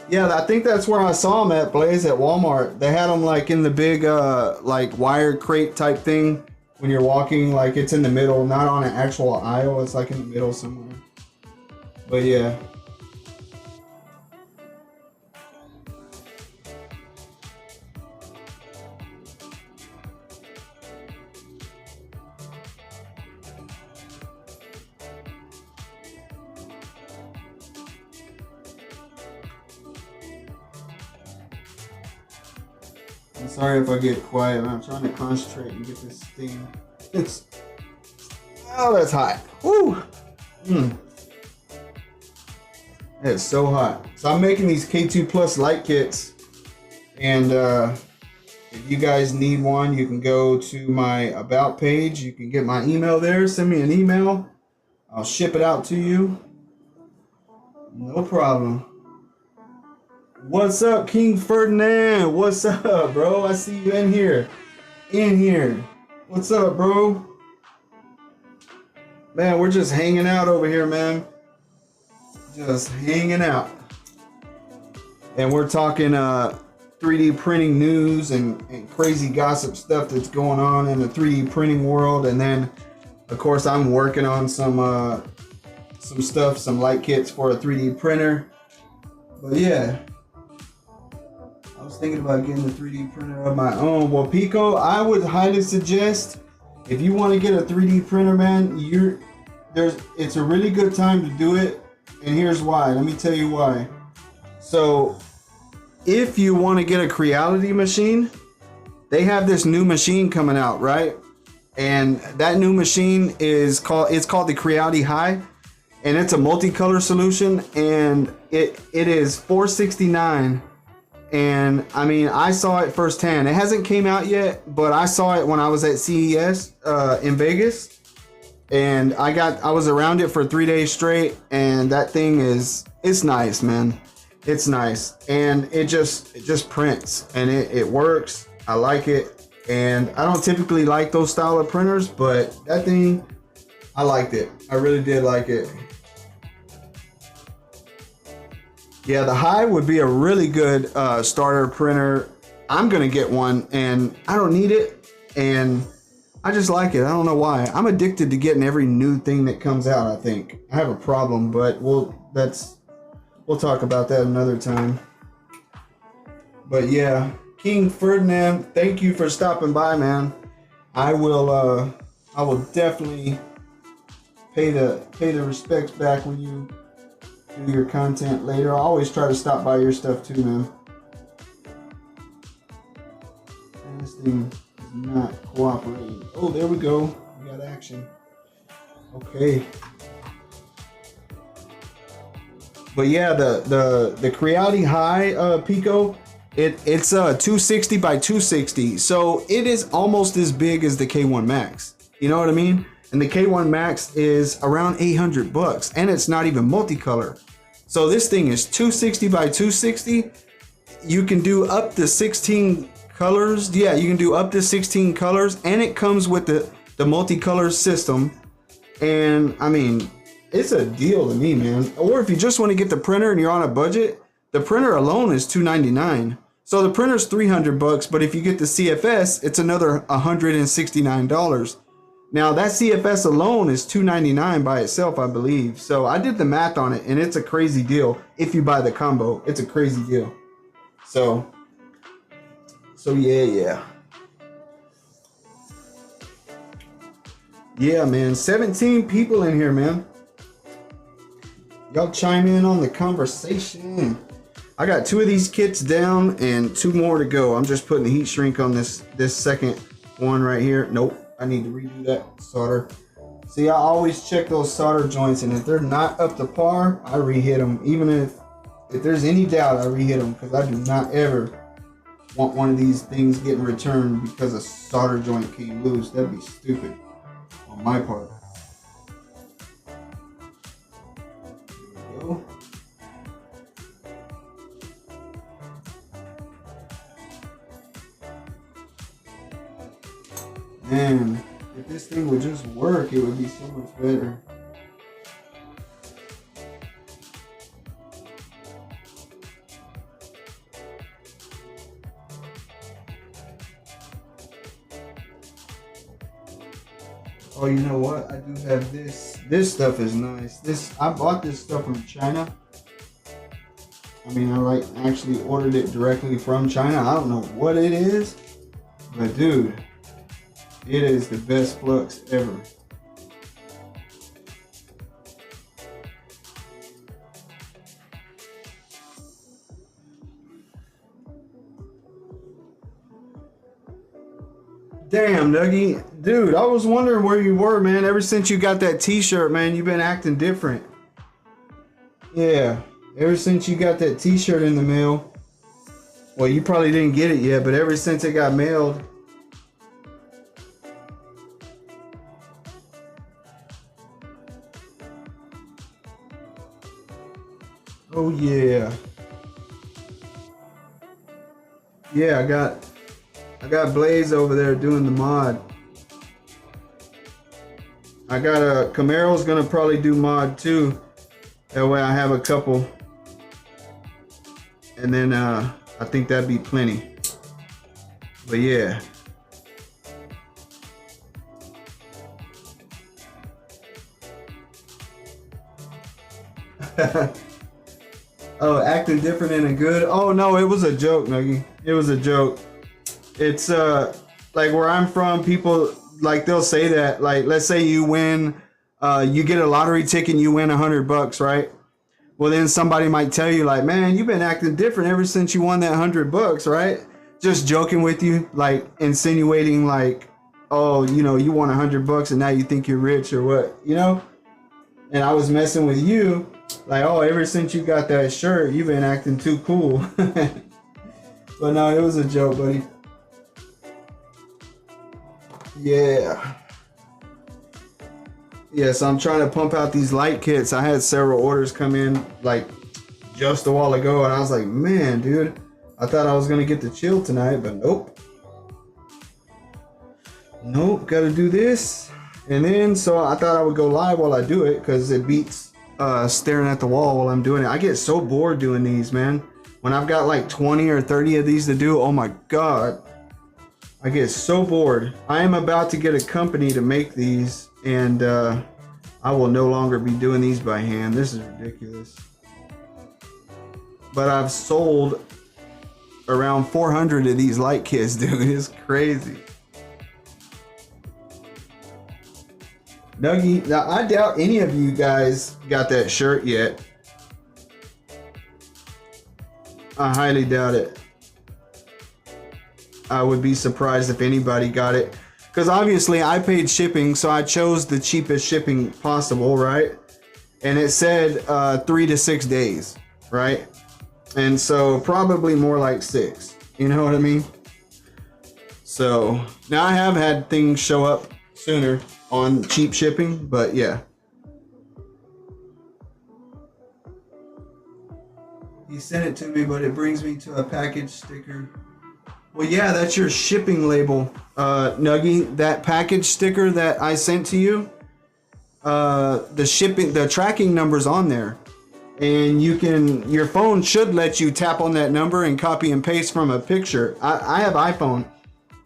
Yeah, I think that's where I saw them at, Blaze, at Walmart. They had them like in the big like wire crate type thing. When you're walking, like it's in the middle, not on an actual aisle. It's like in the middle somewhere. But yeah. I'm sorry if I get quiet, man. I'm trying to concentrate and get this thing. Oh, that's hot. Woo! It's so hot. So I'm making these K2 Plus light kits, and if you guys need one, you can go to my about page. You can get my email there. Send me an email. I'll ship it out to you. No problem. What's up, King Ferdinand? What's up, bro? I see you in here. What's up, bro? Man, we're just hanging out over here, man. Just hanging out. And we're talking 3D printing news and crazy gossip stuff that's going on in the 3D printing world. And then, of course, I'm working on some stuff, some light kits for a 3D printer. But yeah. I was thinking about getting a 3D printer of my own. Well, Pico, I would highly suggest, if you want to get a 3D printer, man, it's a really good time to do it. And here's why. Let me tell you why. So, if you want to get a Creality machine, they have this new machine coming out, right? And that new machine it's called the Creality High, and it's a multicolor solution, and it is $469. And I mean, I saw it firsthand. It hasn't came out yet, but I saw it when I was at CES in Vegas, and I was around it for 3 days straight, and that thing it's nice, man. It's nice, and it just prints, and it works. I like it, and I don't typically like those style of printers, but that thing, I liked it. I really did like it. Yeah, the High would be a really good starter printer. I'm gonna get one, and I don't need it, and I just like it. I don't know why. I'm addicted to getting every new thing that comes out. I think I have a problem, but we'll talk about that another time. But yeah, King Ferdinand, thank you for stopping by, man. I will definitely pay the respects back when you do your content later. I always try to stop by your stuff too, man. And this thing is not cooperating. Oh, there we go. We got action. Okay. But yeah, the Creality High Pico, it's 260 by 260, so it is almost as big as the K1 Max. You know what I mean? And the K1 Max is around $800, and it's not even multicolor. So this thing is 260 by 260. You can do up to 16 colors. Yeah, you can do up to 16 colors, and it comes with the multicolor system. And I mean, it's a deal to me, man. Or if you just want to get the printer and you're on a budget, the printer alone is $299. So the printer's $300, but if you get the CFS, it's another $169. Now that CFS alone is $299 by itself, I believe. So I did the math on it, and it's a crazy deal. If you buy the combo, it's a crazy deal. So yeah. Yeah, man. 17 people in here, man. Y'all chime in on the conversation. I got 2 of these kits down and 2 more to go. I'm just putting the heat shrink on this second one right here. Nope. I need to redo that solder. See, I always check those solder joints, and if they're not up to par, I re-hit them. Even if there's any doubt, I re-hit them, because I do not ever want one of these things getting returned because a solder joint came loose. That'd be stupid on my part. Man, if this thing would just work, it would be so much better. Oh, you know what? I do have this. This stuff is nice. I bought this stuff from China. I mean, I actually ordered it directly from China. I don't know what it is, but dude, it is the best flux ever. Damn, Dougie. Dude, I was wondering where you were, man. Ever since you got that t-shirt, man, you've been acting different. Yeah, ever since you got that t-shirt in the mail. Well, you probably didn't get it yet, but ever since it got mailed. Oh, yeah. Yeah, I got Blaze over there doing the mod. I got a Camaro's gonna probably do mod too. That way I have a couple. And then I think that'd be plenty. But yeah. Oh, acting different in a good. Oh no, it was a joke, Nuggie. It was a joke. It's like where I'm from, people like they'll say that, like, let's say you win, you get a lottery ticket and you win $100, right? Well, then somebody might tell you like, man, you've been acting different ever since you won that $100, right? Just joking with you, like insinuating like, oh, you know, you won $100 and now you think you're rich or what, you know? And I was messing with you, like, oh, ever since you got that shirt, you've been acting too cool. But no, it was a joke, buddy. Yeah. Yeah, so I'm trying to pump out these light kits. I had several orders come in like just a while ago, and I was like, man, dude, I thought I was gonna get to chill tonight, but nope. Nope, gotta do this. And then, so I thought I would go live while I do it, because it beats staring at the wall while I'm doing it. I get so bored doing these, man. When I've got like 20 or 30 of these to do, oh my God. I get so bored. I am about to get a company to make these, and I will no longer be doing these by hand. This is ridiculous. But I've sold around 400 of these light kits, dude. It's crazy. Nuggie, now I doubt any of you guys got that shirt yet. I highly doubt it. I would be surprised if anybody got it, because obviously I paid shipping, so I chose the cheapest shipping possible, right? And it said 3 to 6 days, right? And so probably more like 6, you know what I mean? So now I have had things show up sooner on cheap shipping, but yeah. He sent it to me, but it brings me to a package sticker. Well, yeah, that's your shipping label, Nuggie. That package sticker that I sent to you, the tracking number's on there, and your phone should let you tap on that number and copy and paste from a picture. I have iPhone.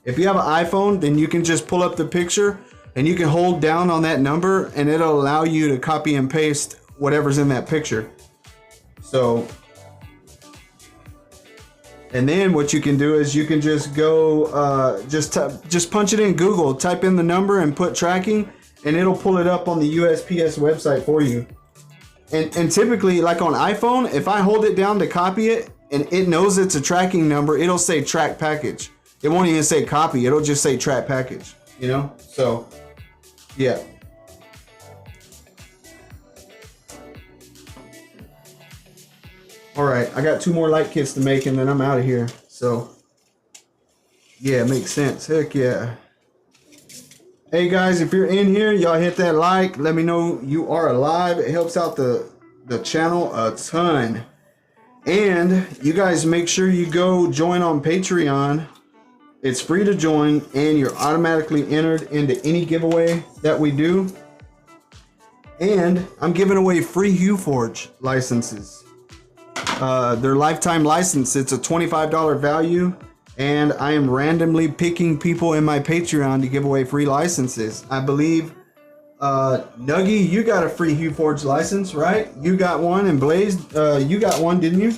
If you have an iPhone, then you can just pull up the picture and you can hold down on that number, and it'll allow you to copy and paste whatever's in that picture. So. And then what you can do is you can just go, just punch it in Google, type in the number and put tracking, and it'll pull it up on the USPS website for you. And typically, like on iPhone, if I hold it down to copy it and it knows it's a tracking number, it'll say track package. It won't even say copy. It'll just say track package, you know? So, yeah. All right, I got 2 more light kits to make and then I'm out of here. So, yeah, makes sense. Heck yeah. Hey guys, if you're in here, y'all hit that like. Let me know you are alive. It helps out the channel a ton. And you guys make sure you go join on Patreon. It's free to join, and you're automatically entered into any giveaway that we do. And I'm giving away free HueForge licenses. Their lifetime license, it's a $25 value, and I am randomly picking people in my Patreon to give away free licenses. I believe Nuggy, you got a free HueForge license, right? You got one, and Blaze, you got one, didn't you?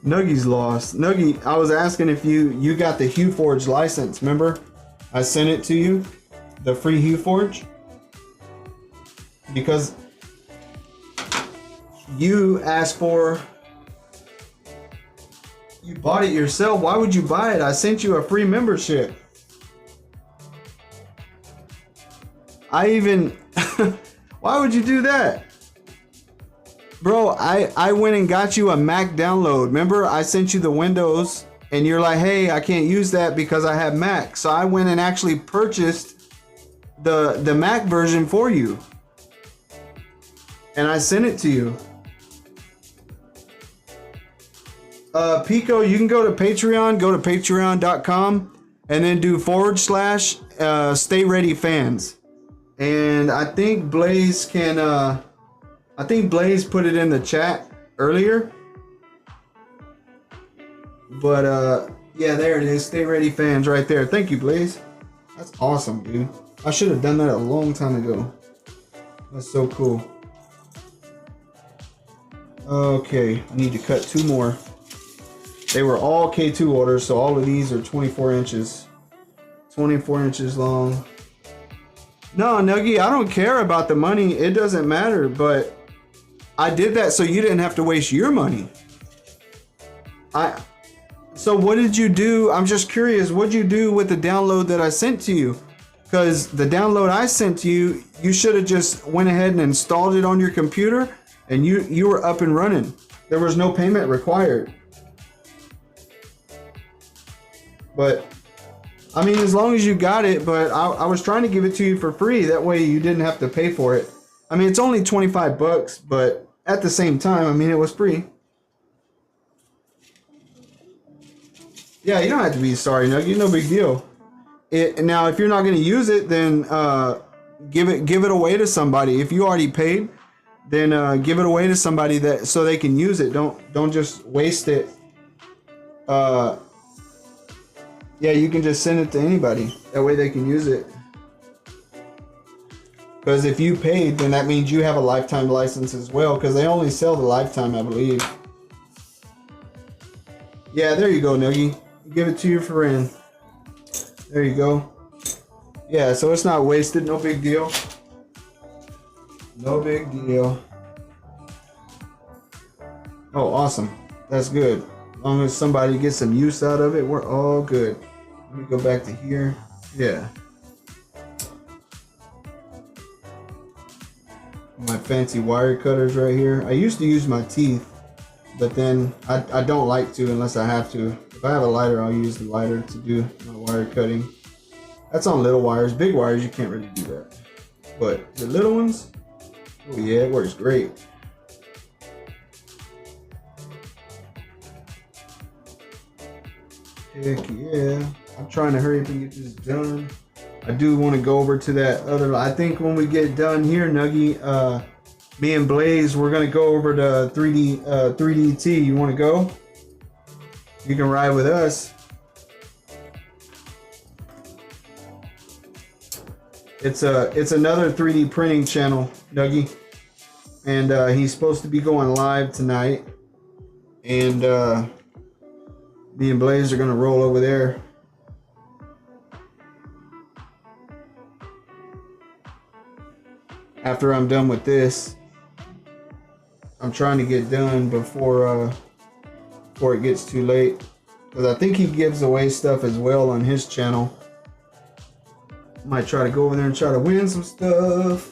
Nuggy's lost. Nuggy, I was asking if you got the HueForge license. Remember, I sent it to you, the free HueForge, because you asked for. You bought it yourself. Why would you buy it? I sent you a free membership. I even. Why would you do that? Bro, I went and got you a Mac download. Remember, I sent you the Windows, and you're like, hey, I can't use that because I have Mac. So I went and actually purchased the Mac version for you. And I sent it to you. Pico, you can go to Patreon, go to patreon.com, and then do / Stay Ready Fans. And I think Blaze can... I think Blaze put it in the chat earlier. But yeah, there it is. Stay Ready Fans right there. Thank you, Blaze. That's awesome, dude. I should have done that a long time ago. That's so cool. Okay, I need to cut 2 more. They were all K2 orders, so all of these are 24 inches. 24 inches long. No, Nuggy, I don't care about the money. It doesn't matter, but I did that so you didn't have to waste your money. So what did you do? I'm just curious. What did you do with the download that I sent to you? Because the download I sent to you, you should have just went ahead and installed it on your computer, and you were up and running. There was no payment required. But I mean, as long as you got it, but I was trying to give it to you for free. That way you didn't have to pay for it. I mean, it's only 25 bucks, but at the same time, I mean, it was free. Yeah, you don't have to be sorry, Nuggy. No big deal. Now, if you're not going to use it, then give it away to somebody. If you already paid, then give it away to somebody so they can use it. Don't just waste it. Yeah, you can just send it to anybody. That way they can use it. Because if you paid, then that means you have a lifetime license as well. Because they only sell the lifetime, I believe. Yeah, there you go, Nuggy. Give it to your friend. There you go. Yeah, so it's not wasted. No big deal. No big deal. Oh, awesome. That's good. As long as somebody gets some use out of it, we're all good. Let me go back to here. Yeah. My fancy wire cutters right here. I used to use my teeth, but then I don't like to unless I have to. If I have a lighter, I'll use the lighter to do my wire cutting. That's on little wires. Big wires, you can't really do that. But the little ones, oh yeah, it works great. Heck yeah. I'm trying to hurry up and get this done. I do want to go over to that other. I think when we get done here, Nuggy, me and Blaze, we're gonna go over to 3DT. You want to go? You can ride with us. It's another 3D printing channel, Nuggy, and he's supposed to be going live tonight. And me and Blaze are gonna roll over there. After I'm done with this, I'm trying to get done before it gets too late, because I think he gives away stuff as well on his channel. Might try to go over there and try to win some stuff.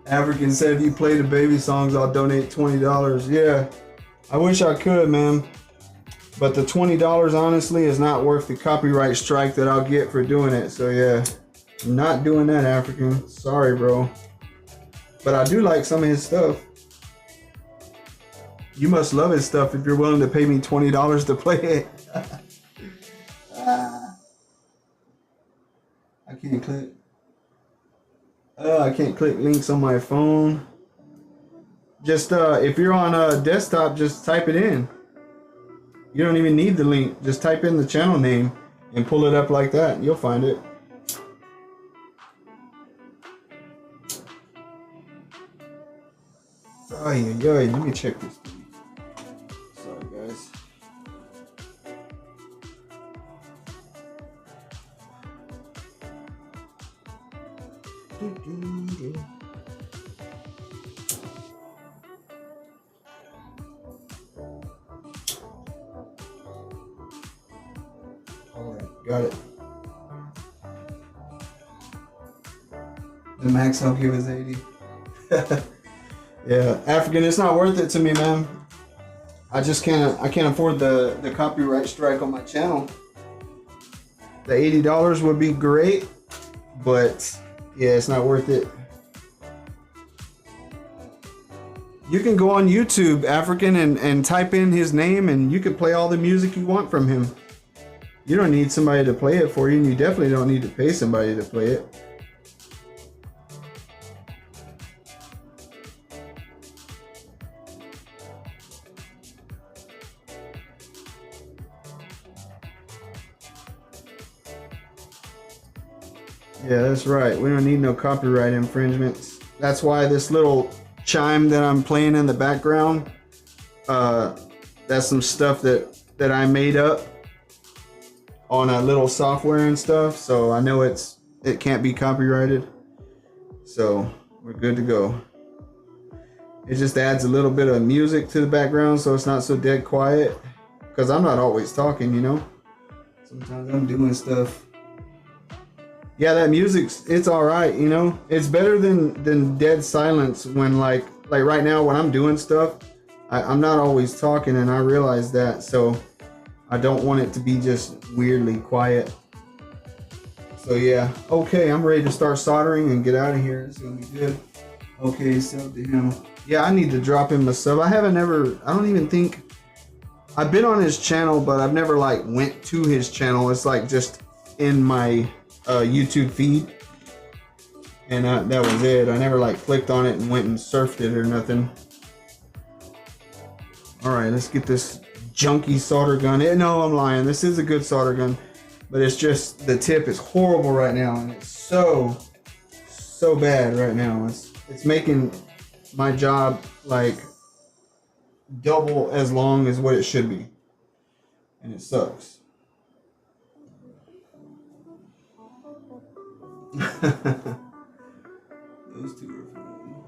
African said, if you play the baby songs, I'll donate $20. Yeah, I wish I could, man. But the $20 honestly is not worth the copyright strike that I'll get for doing it. So yeah, I'm not doing that, African. Sorry, bro. But I do like some of his stuff. You must love his stuff if you're willing to pay me $20 to play it. I can't click. I can't click links on my phone. Just if you're on a desktop, just type it in. You don't even need the link. Just type in the channel name and pull it up like that. You'll find it. Oh yeah, let me check this. Sorry guys. Alright, got it. The max I'll give is 80. Yeah, African, it's not worth it to me, man. I can't afford the copyright strike on my channel. The $80 would be great, but yeah, it's not worth it. You can go on YouTube, African, and type in his name, and you can play all the music you want from him. You don't need somebody to play it for you, and you definitely don't need to pay somebody to play it. Yeah, that's right. We don't need no copyright infringements. That's why this little chime that I'm playing in the background, that's some stuff that I made up on a little software and stuff. So I know it can't be copyrighted. So we're good to go. It just adds a little bit of music to the background so it's not so dead quiet. Because I'm not always talking, you know. Sometimes I'm doing stuff. Yeah, that it's all right, you know. It's better than dead silence when like right now when I'm doing stuff, I'm not always talking, and I realize that, so I don't want it to be just weirdly quiet. So yeah, okay, I'm ready to start soldering and get out of here. It's gonna be good. Okay, sub to him. Yeah, I need to drop him a sub. I don't even think I've been on his channel, but I've never like went to his channel. It's like just in my YouTube feed, and that was it. I never like clicked on it and went and surfed it or nothing. All right, let's get this junky solder gun. No, I'm lying. This is a good solder gun, but it's just the tip is horrible right now, and it's so bad right now. It's making my job like double as long as what it should be, and it sucks. Those two are fun.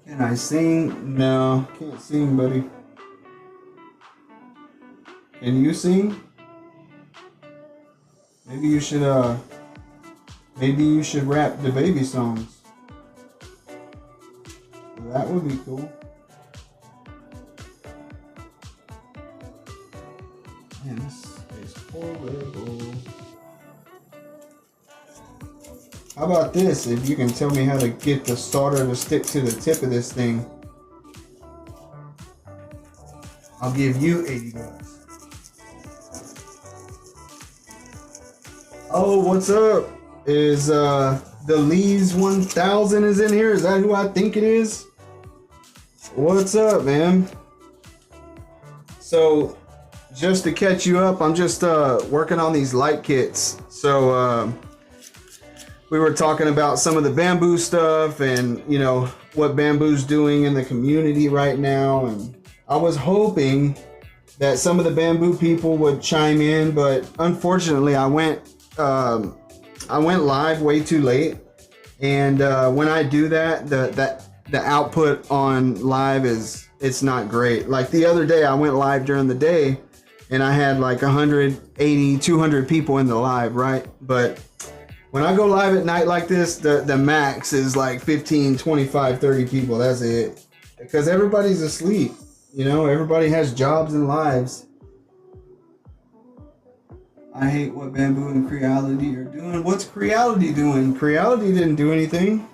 Can I sing? No, can't sing, buddy. Can you sing? Maybe you should rap the baby songs. That would be cool. Man, this is horrible. How about this? If you can tell me how to get the solder to stick to the tip of this thing, I'll give you $80. Oh, what's up? Is the Lee's 1000 is in here? Is that who I think it is? What's up, man? So, just to catch you up, I'm just working on these light kits. So, we were talking about some of the Bambu stuff and, you know, what Bambu's doing in the community right now. And I was hoping that some of the Bambu people would chime in, but unfortunately I went live way too late. And when I do that, the output on live it's not great. Like the other day I went live during the day and I had like 180, 200 people in the live, right? But When I go live at night like this, the max is like 15, 25, 30 people. That's it. Because everybody's asleep. You know, everybody has jobs and lives. I hate what Bambu and Creality are doing. What's Creality doing? Creality didn't do anything.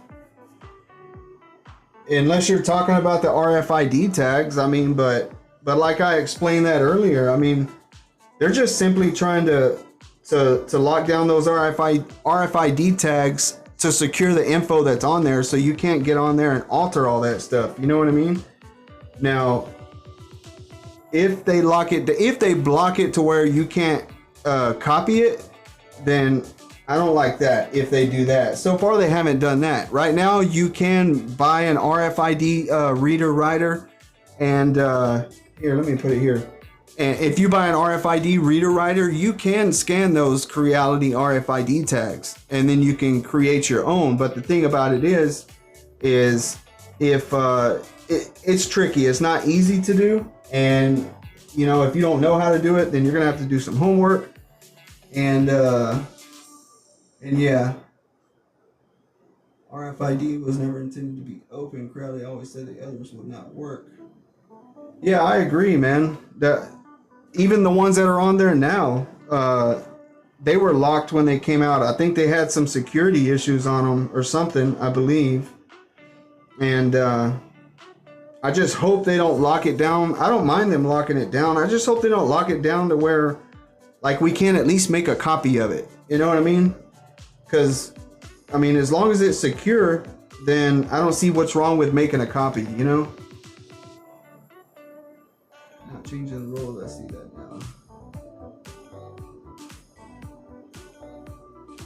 Unless you're talking about the RFID tags. I mean, but like I explained that earlier, I mean, they're just simply trying to lock down those RFID tags to secure the info that's on there, so you can't get on there and alter all that stuff. You know what I mean? Now, if they block it to where you can't copy it, then I don't like that if they do that. So far, they haven't done that. Right now, you can buy an RFID reader writer, and here, let me put it here. And if you buy an RFID reader writer, you can scan those Creality RFID tags, and then you can create your own. But the thing about it is if it's tricky. It's not easy to do, and you know, if you don't know how to do it, then you're gonna have to do some homework. And yeah, RFID was never intended to be open. Creality always said the others would not work. Yeah, I agree, man. That even the ones that are on there now, they were locked when they came out. I think they had some security issues on them or something, I believe. And I just hope they don't lock it down. I don't mind them locking it down. I just hope they don't lock it down to where, like, we can't at least make a copy of it. You know what I mean? Because, I mean, as long as it's secure, then I don't see what's wrong with making a copy, you know? Not changing the rules, I see that now.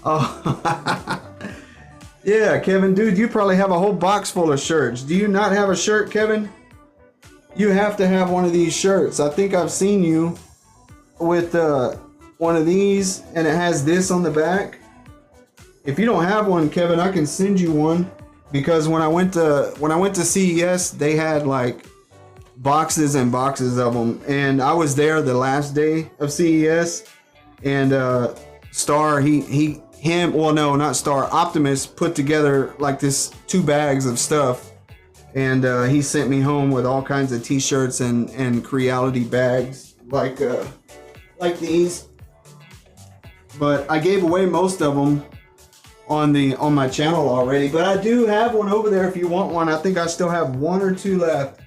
Oh, yeah, Kevin, dude, you probably have a whole box full of shirts. Do you not have a shirt, Kevin? You have to have one of these shirts. I think I've seen you with one of these, and it has this on the back. If you don't have one, Kevin, I can send you one, because when I went to CES, they had like boxes and boxes of them, and I was there the last day of CES, and Star, Optimus put together like this 2 bags of stuff, and he sent me home with all kinds of t-shirts and Creality bags like these. But I gave away most of them on my channel already, but I do have one over there if you want one. I think I still have 1 or 2 left.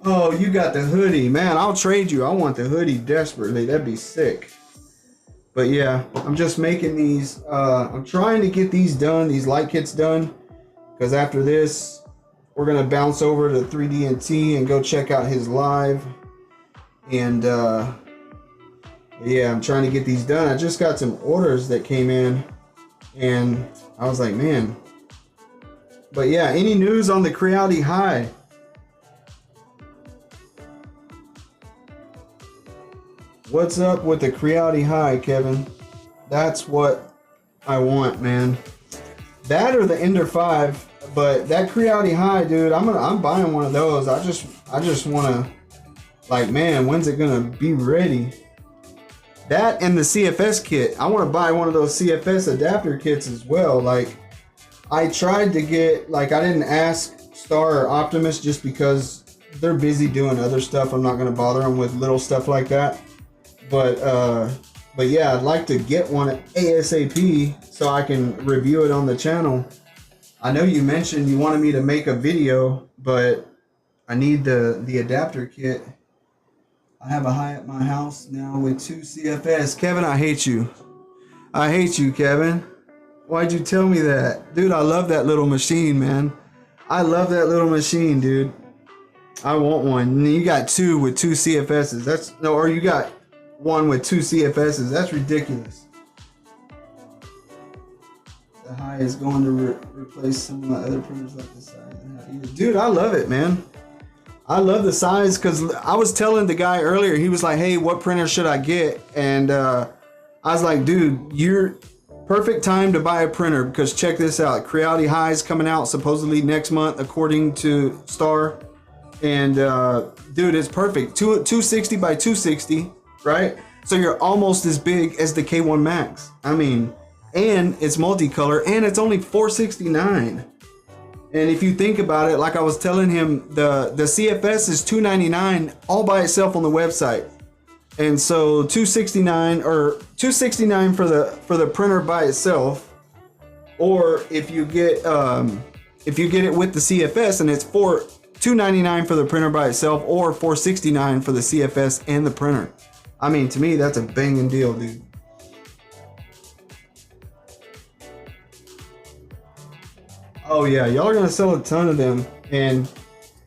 Oh, you got the hoodie. Man, I'll trade you. I want the hoodie desperately. That'd be sick. But yeah, I'm just making these. I'm trying to get these done, these light kits done, because after this, we're going to bounce over to 3D&T and go check out his live. And yeah, I'm trying to get these done. I just got some orders that came in, and I was like, man. But yeah, any news on the Creality High? What's up with the Creality High, Kevin? That's what I want, man. That or the Ender 5, but that Creality High, dude, I'm buying one of those. I just want to, like, man, when's it gonna be ready? That and the CFS kit. I want to buy one of those CFS adapter kits as well. Like, I tried to get, like, I didn't ask Star or Optimus just because they're busy doing other stuff. I'm not gonna bother them with little stuff like that. But yeah, I'd like to get one ASAP so I can review it on the channel. I know you mentioned you wanted me to make a video, but I need the adapter kit. I have a High at my house now with 2 CFS. Kevin, I hate you. I hate you, Kevin. Why'd you tell me that? Dude, I love that little machine, man. I love that little machine, dude. I want one. And you got 2 with 2 CFSs. Or you got 1 with 2 CFSs. That's ridiculous. The High is going to replace some of my other printers like the size. Dude, I love it, man. I love the size, because I was telling the guy earlier, he was like, hey, what printer should I get? And I was like, dude, you're perfect time to buy a printer, because check this out. Creality High is coming out supposedly next month, according to Star. And dude, it's perfect. 260 by 260, right? So you're almost as big as the K1 Max. I mean, and it's multicolor, and it's only $469. And if you think about it, like I was telling him, the CFS is $299 all by itself on the website. And so $269 for the printer by itself, or if you get it with the CFS, and it's $299 for the printer by itself, or $469 for the CFS and the printer. I mean, to me, that's a banging deal, dude. Oh yeah, y'all are gonna sell a ton of them, and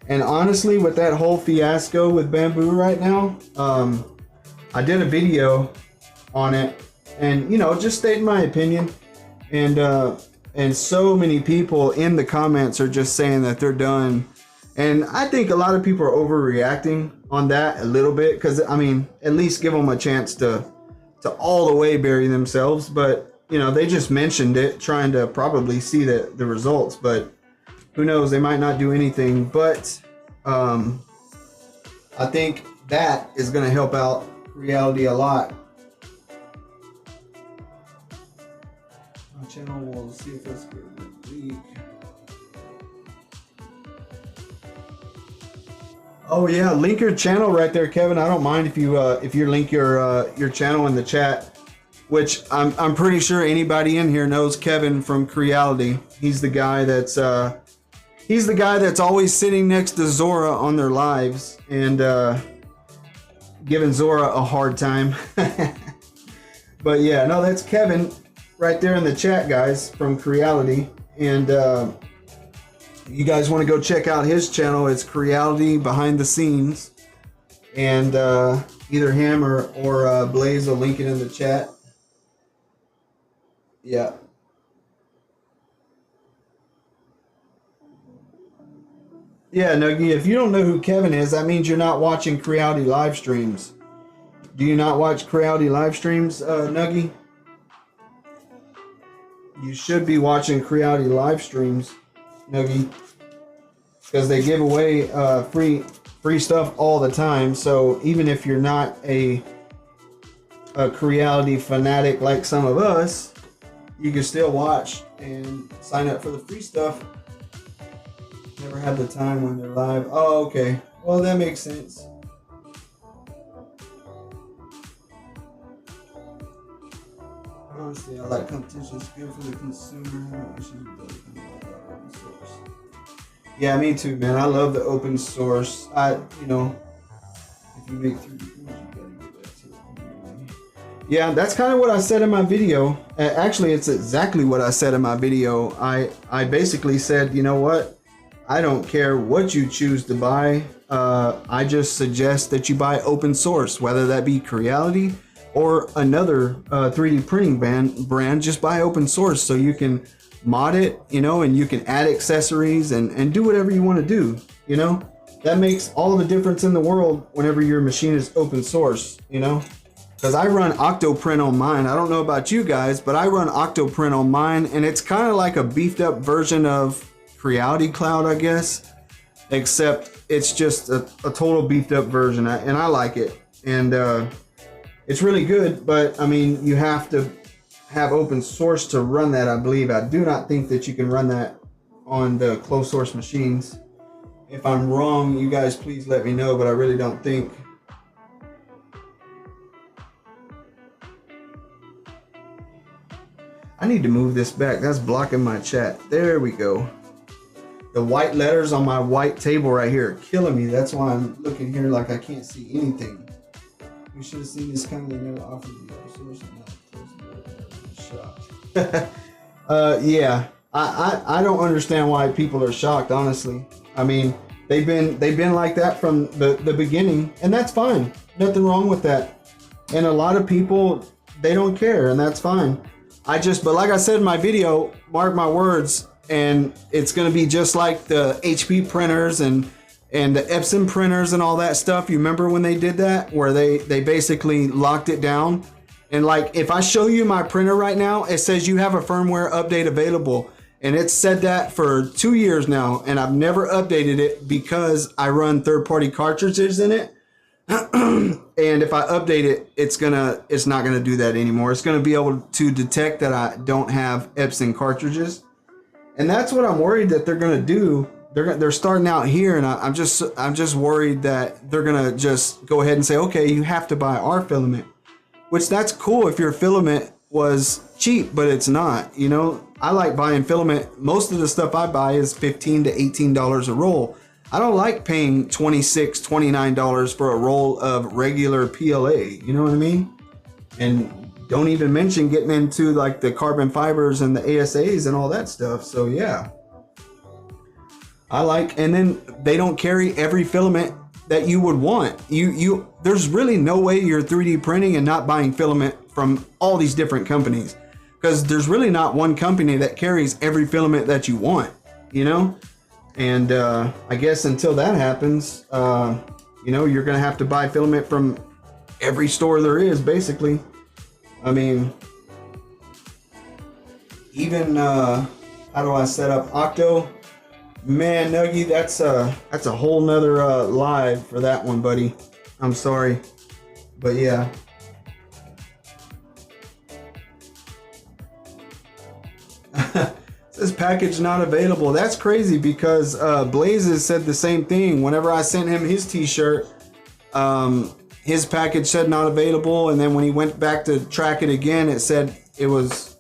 honestly, with that whole fiasco with Bambu right now, I did a video on it, and you know, just stating my opinion, and so many people in the comments are just saying that they're done, and I think a lot of people are overreacting on that a little bit, because I mean, at least give them a chance to all the way bury themselves, but. You know, they just mentioned it, trying to probably see the results, but who knows, they might not do anything. But I think that is going to help out Creality a lot. My channel will see if it's good. Oh yeah, link your channel right there, Kevin. I don't mind if you link your channel in the chat. Which I'm pretty sure anybody in here knows Kevin from Creality. He's the guy that's always sitting next to Zora on their lives and giving Zora a hard time. But yeah, no, that's Kevin right there in the chat, guys, from Creality. And you guys want to go check out his channel? It's Creality Behind the Scenes, and either him or Blaze will link it in the chat. Yeah. Yeah, Nuggy, if you don't know who Kevin is, that means you're not watching Creality live streams. Do you not watch Creality live streams, Nuggy? You should be watching Creality live streams, Nuggy, because they give away free stuff all the time. So even if you're not a Creality fanatic like some of us, you can still watch and sign up for the free stuff. Never have the time when they're live. Oh, okay. Well, that makes sense. Honestly, I like competition. It's good for the consumer. Yeah, me too, man. I love the open source. If you make 3D printers, you gotta give that to the community. Yeah, that's kind of what I said in my video. Actually, it's exactly what I said in my video. I basically said, you know what? I don't care what you choose to buy. I just suggest that you buy open source, whether that be Creality or another 3D printing brand. Just buy open source so you can mod it, and you can add accessories and do whatever you want to do. That makes all the difference in the world whenever your machine is open source, because I run Octoprint on mine. I don't know about you guys, but I run Octoprint on mine, and it's kind of like a beefed up version of Creality Cloud, I guess, except it's just a total beefed up version, and I like it, and it's really good. But I mean, you have to have open source to run that, I believe. I do not think that you can run that on the closed source machines. If I'm wrong, you guys please let me know, but I really don't think. I need to move this back. That's blocking my chat. There we go. The white letters on my white table right here are killing me. That's why I'm looking here like I can't see anything. We should have seen this coming. They never offered the open source and not closed the door. I'm shocked. Yeah. I don't understand why people are shocked, honestly. I mean, they've been like that from the beginning, and that's fine. Nothing wrong with that. And a lot of people, they don't care, and that's fine. But like I said in my video, mark my words, and it's going to be just like the HP printers and the Epson printers and all that stuff. You remember when they did that, where they basically locked it down? And like, if I show you my printer right now, it says you have a firmware update available. And it's said that for 2 years now, and I've never updated it because I run third-party cartridges in it. And if I update it, it's not gonna do that anymore. It's gonna be able to detect that I don't have Epson cartridges, and that's what I'm worried that they're gonna do. They're starting out here, and I'm just worried that they're gonna just go ahead and say, okay, you have to buy our filament, which that's cool if your filament was cheap, but it's not. You know, I like buying filament. Most of the stuff I buy is $15 to $18 a roll. I don't like paying $26, $29 for a roll of regular PLA. You know what I mean? And don't even mention getting into like the carbon fibers and the ASAs and all that stuff. So yeah, I like, and then they don't carry every filament that you would want. There's really no way you're 3D printing and not buying filament from all these different companies, because there's really not one company that carries every filament that you want, you know? And I guess until that happens, you know, you're gonna have to buy filament from every store there is, basically. I mean, even how do I set up Octo? Man, Nuggy, that's a whole nother live for that one, buddy. I'm sorry, but yeah. Says package not available. That's crazy, because Blazes said the same thing. Whenever I sent him his t-shirt, his package said not available, and then when he went back to track it again, it said it was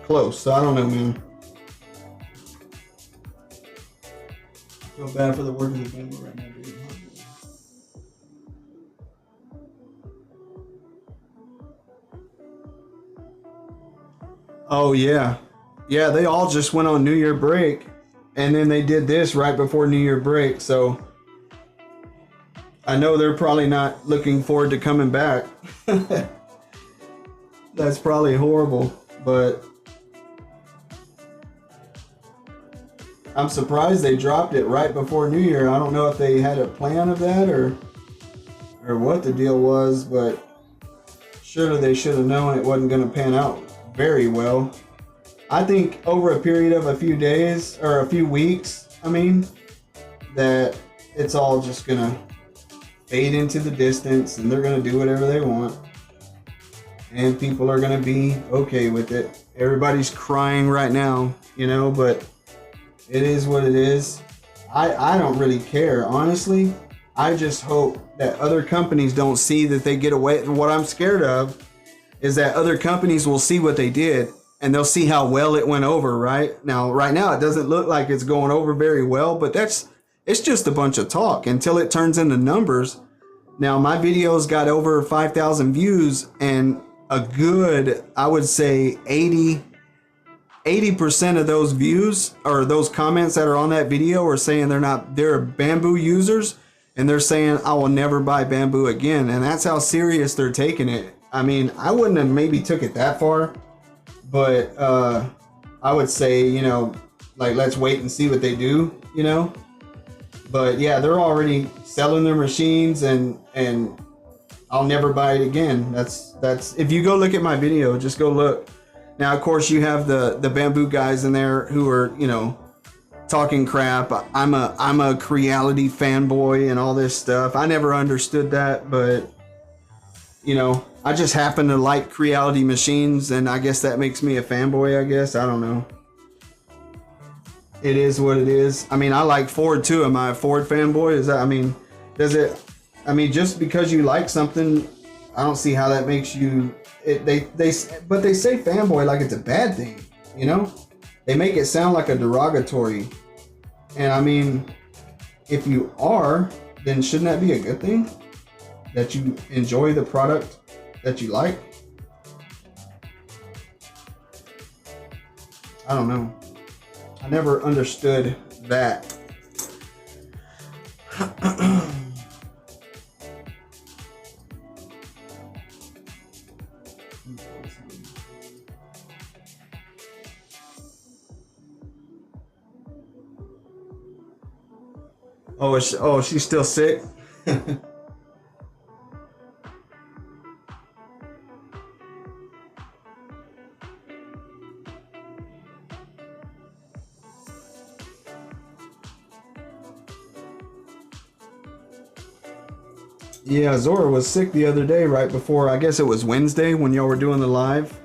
close. So I don't know, man. I feel bad for the workers of Bambu right now, dude. Oh yeah. Yeah, they all just went on New Year break, and then they did this right before New Year break, so I know they're probably not looking forward to coming back. That's probably horrible, but I'm surprised they dropped it right before New Year. I don't know if they had a plan of that or what the deal was, but surely they should have known it wasn't going to pan out very well. I think over a period of a few days or a few weeks, I mean, that it's all just going to fade into the distance, and they're going to do whatever they want, and people are going to be okay with it. Everybody's crying right now, you know, but it is what it is. I don't really care, honestly. I just hope that other companies don't see that they get away. What I'm scared of is that other companies will see what they did, and they'll see how well it went over. Right now it doesn't look like it's going over very well, but it's just a bunch of talk until it turns into numbers. Now my videos got over 5,000 views, and a good, I would say 80% of those views or those comments that are on that video are saying they're Bambu users, and they're saying I will never buy Bambu again. And that's how serious they're taking it. I mean, I wouldn't have maybe took it that far, but I would say, you know, like, let's wait and see what they do, you know. But yeah, they're already selling their machines, and I'll never buy it again. That's if you go look at my video, just go look. Now, of course, you have the Bambu guys in there who are, you know, talking crap. I'm a Creality fanboy and all this stuff. I never understood that, but you know, I just happen to like Creality machines, and I guess that makes me a fanboy, I guess. I don't know. It is what it is. I mean, I like Ford too. Am I a Ford fanboy? Is that, I mean, just because you like something, I don't see how that makes you, but they say fanboy like it's a bad thing, you know? They make it sound like a derogatory. And I mean, if you are, then shouldn't that be a good thing? That you enjoy the product that you like? I don't know. I never understood that. Oh, she's still sick? Yeah, Zora was sick the other day, right before, I guess it was Wednesday when y'all were doing the live.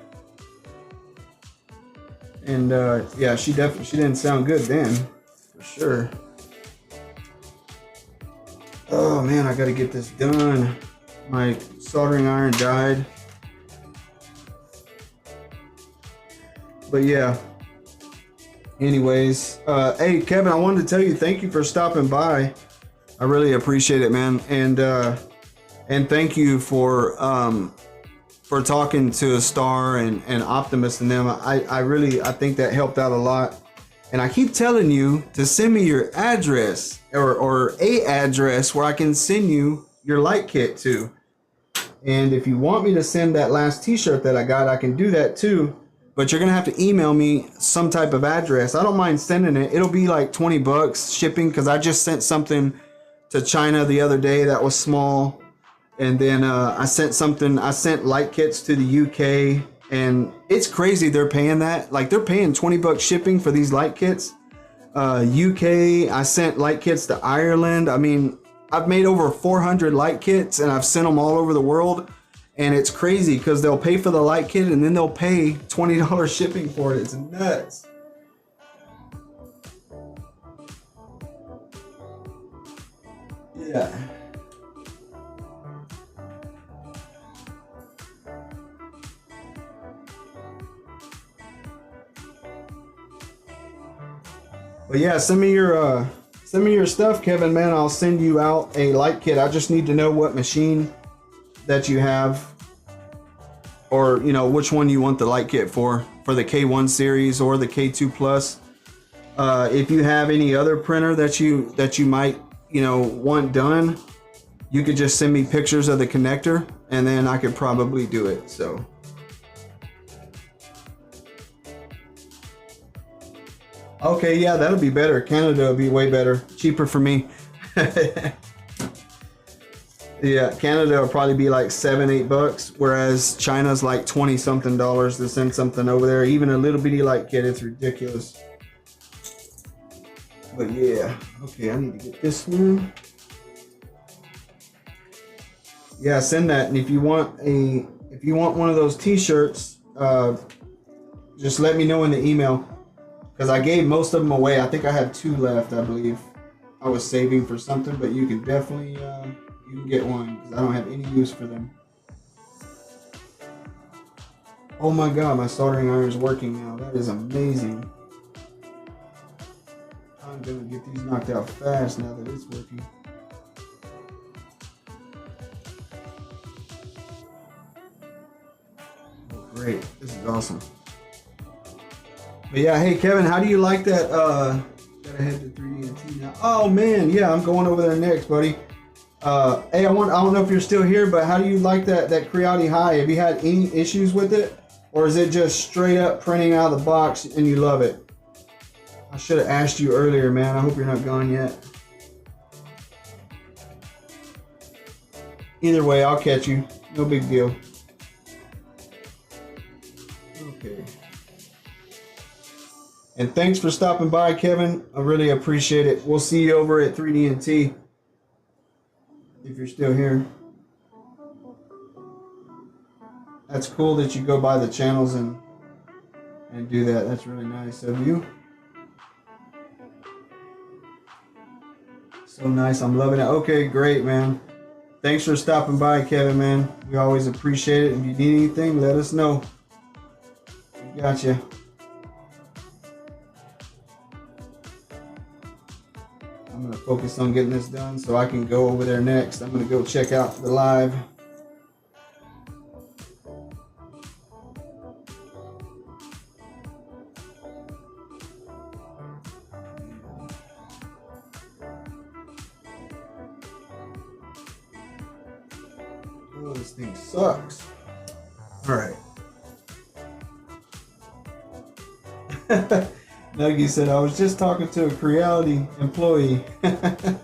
And yeah, she didn't sound good then, for sure. Oh man, I gotta get this done. My soldering iron died. But yeah. Anyways, hey Kevin, I wanted to tell you thank you for stopping by. I really appreciate it, man. And thank you for talking to Star and Optimus and them. I think that helped out a lot. And I keep telling you to send me your address or a address where I can send you your light kit to. And if you want me to send that last t-shirt that I got, I can do that too. But you're gonna have to email me some type of address. I don't mind sending it. It'll be like $20 shipping, because I just sent something to China the other day that was small. And then I sent light kits to the UK, and it's crazy they're paying that. Like, they're paying $20 shipping for these light kits. UK, I sent light kits to Ireland. I mean, I've made over 400 light kits and I've sent them all over the world. And it's crazy because they'll pay for the light kit and then they'll pay $20 shipping for it. It's nuts. Yeah. But yeah, send me your stuff, Kevin, man. I'll send you out a light kit. I just need to know what machine that you have, or you know which one you want the light kit for the K1 series or the K2 Plus. If you have any other printer that you might want done, you could just send me pictures of the connector and then I could probably do it. So okay, yeah, that'll be better. Canada will be way better, cheaper for me. Yeah, Canada will probably be like $7-8, whereas China's like $20 something to send something over there. Even a little bitty light kit, it's ridiculous. But yeah, okay, I need to get this one. Yeah, send that. And if you want one of those T-shirts, just let me know in the email, because I gave most of them away. I think I had 2 left, I believe. I was saving for something, but you can definitely you can get one, because I don't have any use for them. Oh my god, my soldering iron is working now. That is amazing. I'm gonna get these knocked out fast now that it's working. Oh, great, this is awesome. But yeah, hey Kevin, how do you like that? Gotta head to 3D&T now. Oh man, yeah, I'm going over there next, buddy. Hey, I don't know if you're still here, but how do you like that Creality High? Have you had any issues with it, or is it just straight up printing out of the box and you love it? I should have asked you earlier, man. I hope you're not gone yet. Either way, I'll catch you. No big deal. Okay. And thanks for stopping by, Kevin. I really appreciate it. We'll see you over at 3D&T if you're still here. That's cool that you go by the channels and do that. That's really nice of you. So nice. I'm loving it. Okay, great, man. Thanks for stopping by, Kevin, man. We always appreciate it. If you need anything, let us know. We got you. I'm going to focus on getting this done so I can go over there next. I'm going to go check out the live. Oh, this thing sucks. All right. Nuggy said, I was just talking to a Creality employee. That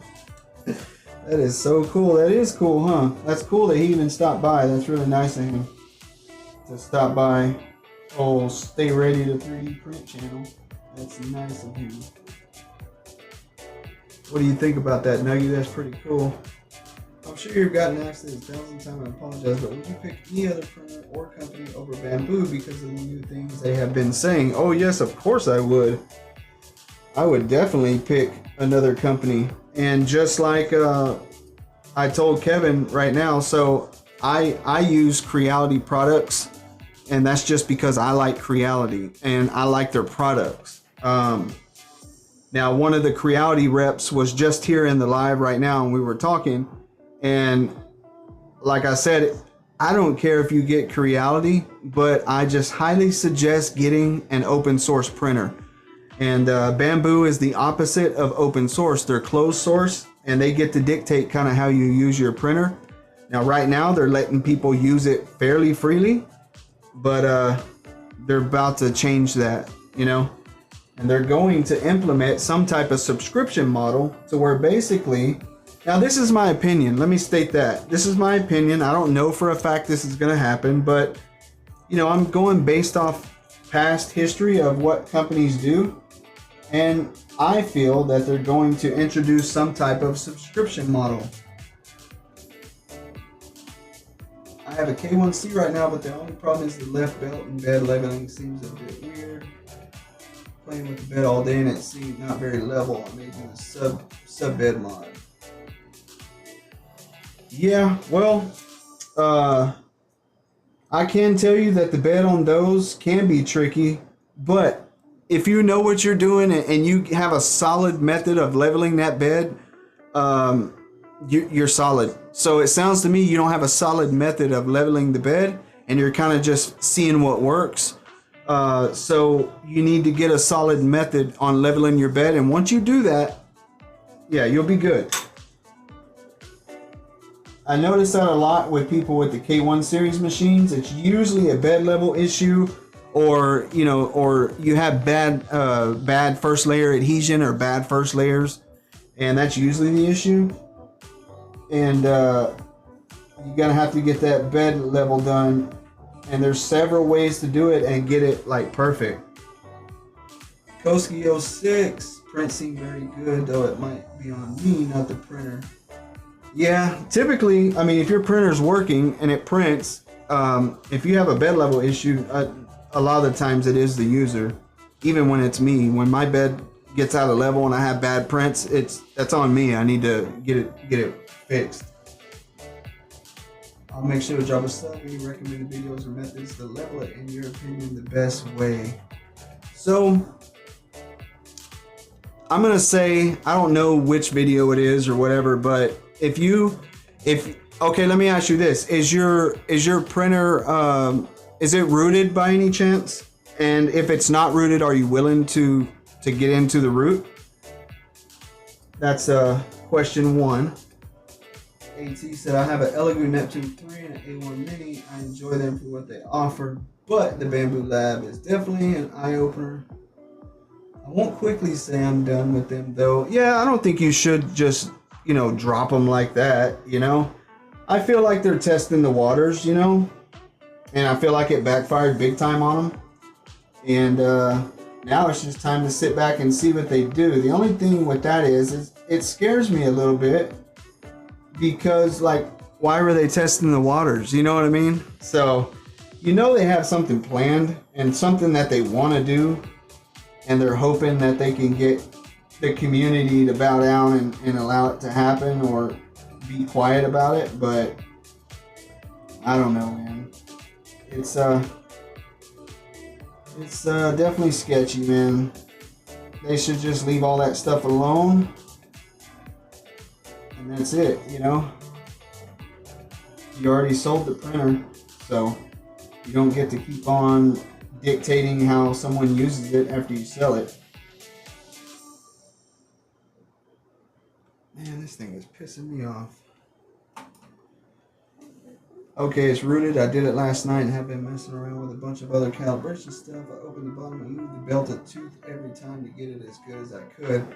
is so cool. That is cool, huh? That's cool that he even stopped by. That's really nice of him to stop by. Oh, Stay Ready to 3D Print channel. That's nice of him. What do you think about that, Nuggy? That's pretty cool. I'm sure you've gotten asked this 1,000 times. I apologize, but would you pick any other printer or company over Bambu because of the new things they have been saying? Oh yes, of course I would. I would definitely pick another company. And just like I told Kevin right now, so I use Creality products, and that's just because I like Creality and I like their products. Now, one of the Creality reps was just here in the live right now, and we were talking. And like I said, I don't care if you get Creality, but I just highly suggest getting an open source printer. And Bambu is the opposite of open source. They're closed source, and they get to dictate kind of how you use your printer. Now, right now, they're letting people use it fairly freely, but they're about to change that, you know? And they're going to implement some type of subscription model to where basically, now this is my opinion. Let me state that. This is my opinion. I don't know for a fact this is going to happen, but you know, I'm going based off past history of what companies do. And I feel that they're going to introduce some type of subscription model. I have a K1C right now, but the only problem is the left belt and bed leveling seems a bit weird. Playing with the bed all day and it seemed not very level. I may do a sub bed mod. Yeah, well, I can tell you that the bed on those can be tricky, but if you know what you're doing and you have a solid method of leveling that bed, you're solid. So it sounds to me you don't have a solid method of leveling the bed, and you're kind of just seeing what works. So you need to get a solid method on leveling your bed, and once you do that, yeah, you'll be good. I notice that a lot with people with the K1 series machines. It's usually a bed level issue, or you know, or you have bad first layer adhesion or bad first layers, and that's usually the issue. And you're gonna have to get that bed level done. And there's several ways to do it and get it like perfect. Koski 06 print seemed very good, though it might be on me, not the printer. Yeah, typically, I mean, if your printer's working and it prints, if you have a bed level issue, a lot of the times it is the user. Even when it's me, when my bed gets out of level and I have bad prints, that's on me. I need to get it fixed. I'll make sure to drop a sub. Any recommended videos or methods to level it, in your opinion, the best way? So I'm gonna say I don't know which video it is or whatever, but okay, let me ask you this: is your printer is it rooted by any chance? And if it's not rooted, are you willing to get into the root? That's question one. AT said, I have an Elegoo Neptune 3 and an A1 Mini. I enjoy them for what they offer, but the Bambu Lab is definitely an eye-opener. I won't quickly say I'm done with them, though. Yeah, I don't think you should just, you know, drop them like that, you know? I feel like they're testing the waters, you know? And I feel like it backfired big time on them. And now it's just time to sit back and see what they do. The only thing with that is it scares me a little bit. Because, like, why were they testing the waters? You know what I mean? So, you know they have something planned and something that they want to do. And they're hoping that they can get the community to bow down and allow it to happen or be quiet about it. But, I don't know, man. It's definitely sketchy, man. They should just leave all that stuff alone. And that's it, you know. You already sold the printer, so you don't get to keep on dictating how someone uses it after you sell it. Man, this thing is pissing me off. Okay, it's rooted. I did it last night and have been messing around with a bunch of other calibration stuff. I opened the bottom and moved the belt a tooth every time to get it as good as I could.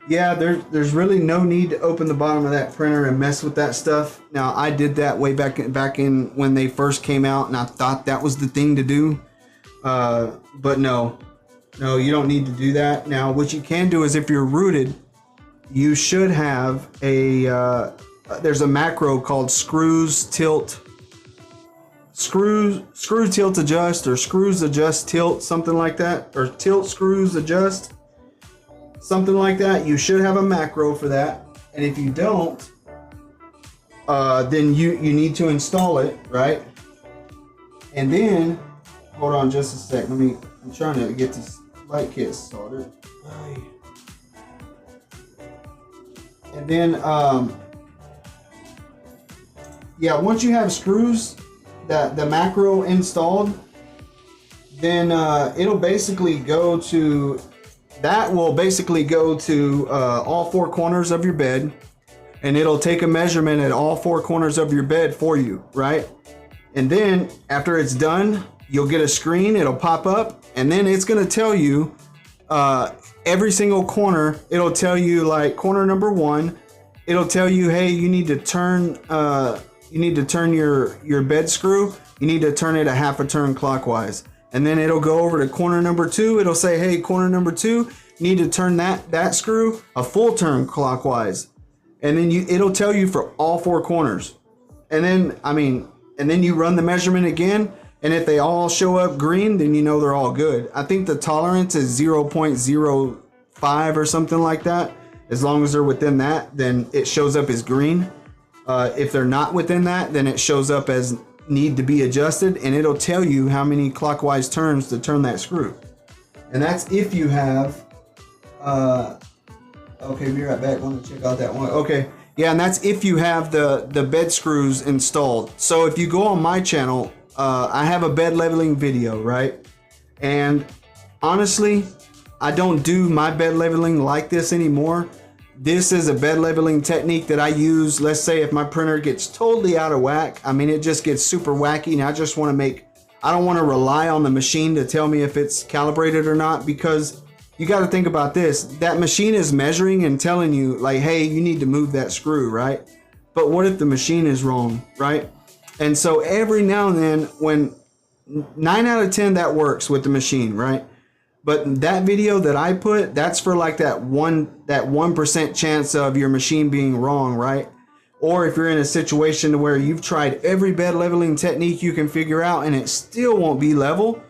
Yeah, there's really no need to open the bottom of that printer and mess with that stuff. Now, I did that way back in when they first came out, and I thought that was the thing to do. But no, you don't need to do that. Now, what you can do is if you're rooted, you should have a there's a macro called screw tilt adjust, or screws adjust tilt, something like that, or tilt screws adjust, something like that. You should have a macro for that, and if you don't, then you need to install it, right? And then hold on just a sec. I'm trying to get this light kit started. And then yeah, once you have screws, the macro installed, then it'll basically go to, that will basically go to all four corners of your bed, and it'll take a measurement at all four corners of your bed for you, right? And then after it's done, you'll get a screen, it'll pop up, and then it's gonna tell you every single corner. It'll tell you, like, corner number 1, it'll tell you, hey, you need to turn your bed screw, you need to turn it a half a turn clockwise. And then it'll go over to corner number 2, it'll say, hey, corner number 2, you need to turn that screw a full turn clockwise. And then it'll tell you for all four corners. And then you run the measurement again, and if they all show up green, then you know they're all good. I think the tolerance is 0.05 or something like that. As long as they're within that, then it shows up as green. If they're not within that, then it shows up as need to be adjusted, and it'll tell you how many clockwise turns to turn that screw. And that's if you have okay, be right back. Want to check out that one? Okay, yeah, and that's if you have the bed screws installed. So if you go on my channel, I have a bed leveling video, right? And honestly, I don't do my bed leveling like this anymore. This is a bed leveling technique that I use. Let's say if my printer gets totally out of whack, I mean, it just gets super wacky, and I just want to I don't want to rely on the machine to tell me if it's calibrated or not, because you got to think about this. That machine is measuring and telling you, like, hey, you need to move that screw, right? But what if the machine is wrong, right? And so every now and then, when 9 out of 10 that works with the machine, right? But that video that I put, that's for like that 1% chance of your machine being wrong, right? Or if you're in a situation where you've tried every bed leveling technique you can figure out and it still won't be level,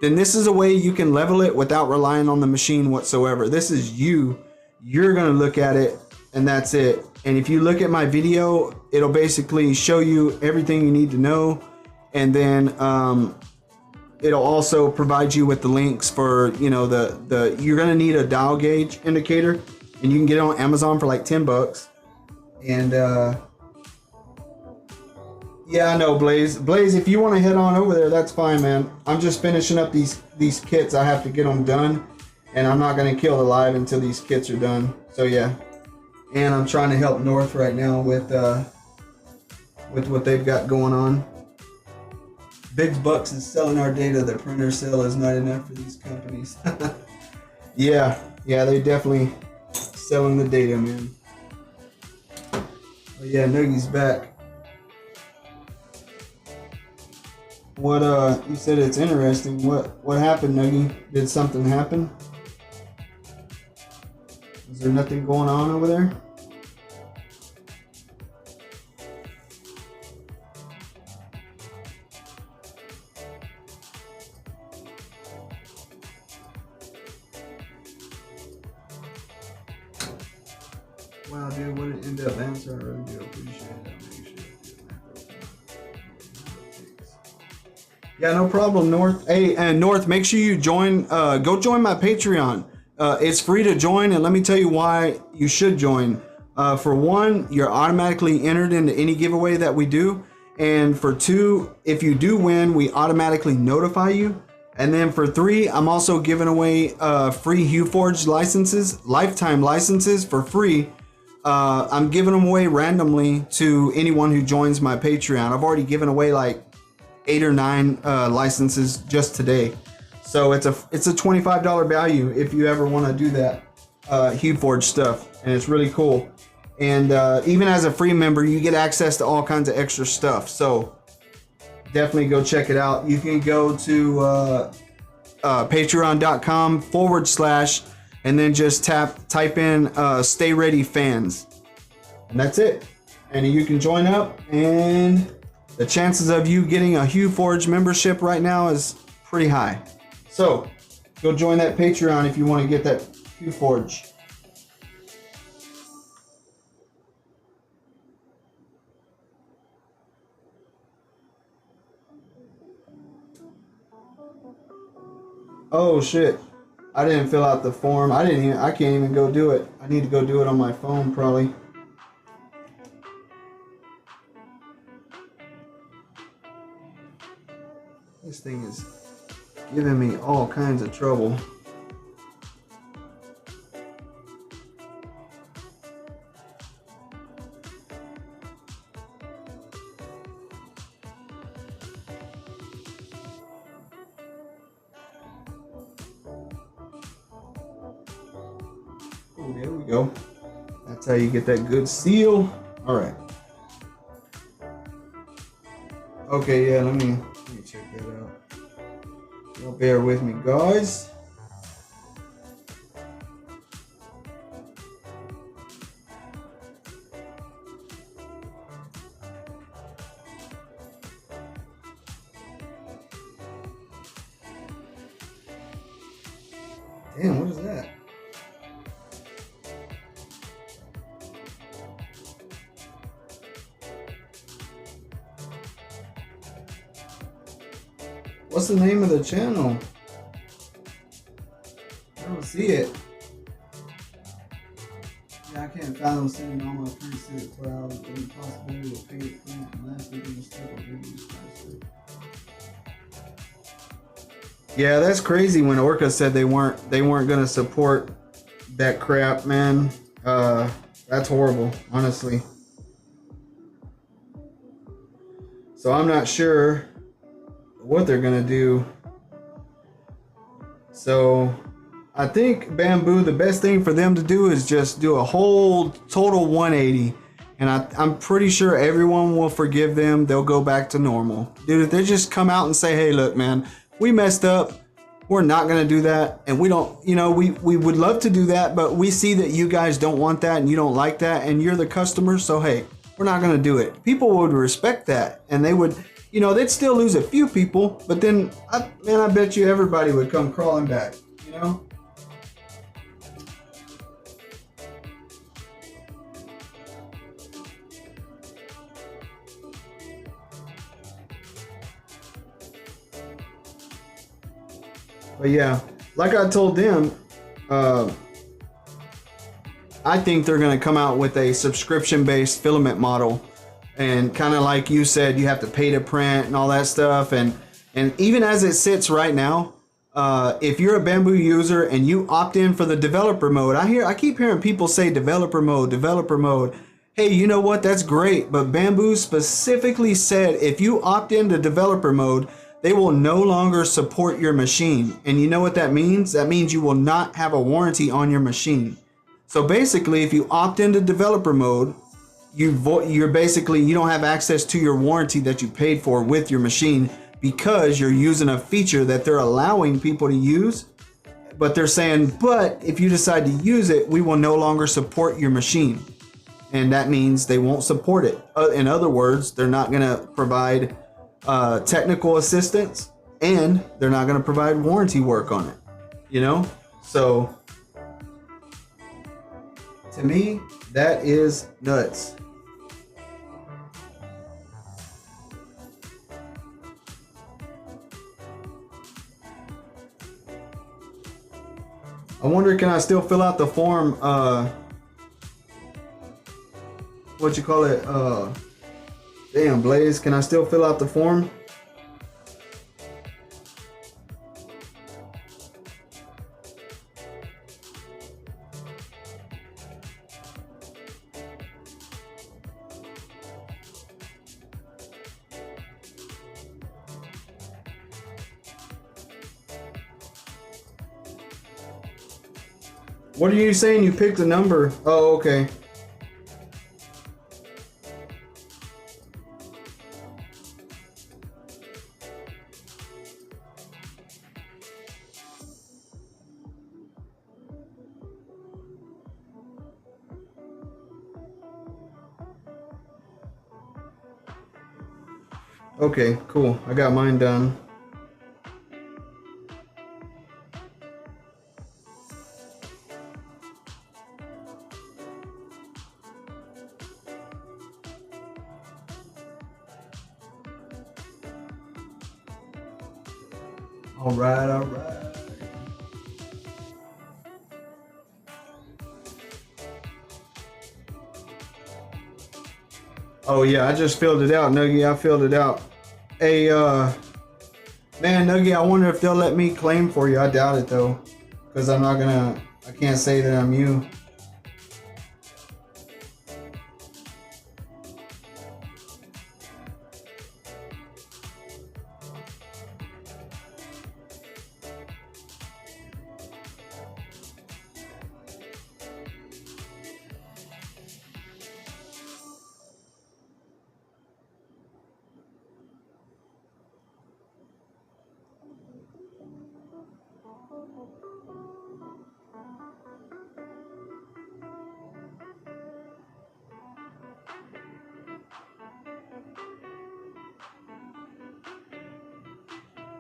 then this is a way you can level it without relying on the machine whatsoever. This is you're gonna look at it, and that's it. And if you look at my video, it'll basically show you everything you need to know, and then it'll also provide you with the links for, you know, you're gonna need a dial gauge indicator, and you can get it on Amazon for like $10. And yeah, I know, Blaze, if you want to head on over there, that's fine, man. I'm just finishing up these kits. I have to get them done, and I'm not gonna kill the live until these kits are done. So yeah, and I'm trying to help North right now with what they've got going on. Big Bucks is selling our data. The printer sale is not enough for these companies. yeah, they definitely selling the data, man. Oh yeah, Noogie's back. What you said it's interesting. What happened, Noogie? Did something happen? Is there nothing going on over there? Wow, dude, what an in-depth answer. I really do appreciate it. Yeah, no problem, North. Hey, and North, make sure you join. Go join my Patreon. It's free to join, and let me tell you why you should join. For one, you're automatically entered into any giveaway that we do, and for two, if you do win, we automatically notify you. And then for 3, I'm also giving away free HueForge licenses, lifetime licenses for free. I'm giving them away randomly to anyone who joins my Patreon. I've already given away like 8 or 9 licenses just today. So it's a $25 value if you ever want to do that HueForge stuff, and it's really cool. And even as a free member, you get access to all kinds of extra stuff. So definitely go check it out. You can go to patreon.com/ and then just type in Stay Ready Fans, and that's it. and you can join up, and the chances of you getting a HueForge membership right now is pretty high. So go join that Patreon if you want to get that HueForge. Oh shit. I didn't fill out the form. I can't even go do it. I need to go do it on my phone probably. This thing is giving me all kinds of trouble. Oh, there we go. That's how you get that good seal. All right. Okay, yeah, let me check that out. Y'all bear with me, guys. Damn, what is that? What's the name of the channel? I don't see it. Yeah, I can't fathom sending all my presets without the possibility of pay it print unless we can step up reviews faster. Yeah, that's crazy when Orca said they weren't gonna support that crap, man. That's horrible, honestly. So I'm not sure what they're gonna do. So I think Bambu, the best thing for them to do is just do a whole total 180, and I'm pretty sure everyone will forgive them. They'll go back to normal. Dude, if they just come out and say, hey, look, man, we messed up, we're not gonna do that, and we don't, you know, we would love to do that, but we see that you guys don't want that and you don't like that, and you're the customer, so hey, we're not gonna do it. People would respect that, and they would, you know, they'd still lose a few people, but then, I bet you everybody would come crawling back, you know? But yeah, like I told them, I think they're going to come out with a subscription-based filament model, and kind of like you said, you have to pay to print and all that stuff. And even as it sits right now, if you're a Bambu user and you opt in for the developer mode, I keep hearing people say developer mode, developer mode. Hey, you know what? That's great, but Bambu specifically said if you opt into developer mode, they will no longer support your machine. And you know what that means? That means you will not have a warranty on your machine. So basically, if you opt into developer mode, you're basically, you don't have access to your warranty that you paid for with your machine, because you're using a feature that they're allowing people to use. But they're saying, but if you decide to use it, we will no longer support your machine. And that means they won't support it. In other words, they're not going to provide technical assistance, and they're not going to provide warranty work on it, you know? So to me, that is nuts. I wonder, can I still fill out the form, what you call it, damn, Blaze, can I still fill out the form? What are you saying? You picked a number. Oh, okay. Okay, cool. I got mine done. All right, all right. Oh yeah, I just filled it out, Nuggy. I filled it out. Hey, man, Nuggy, I wonder if they'll let me claim for you. I doubt it though, because I can't say that I'm you.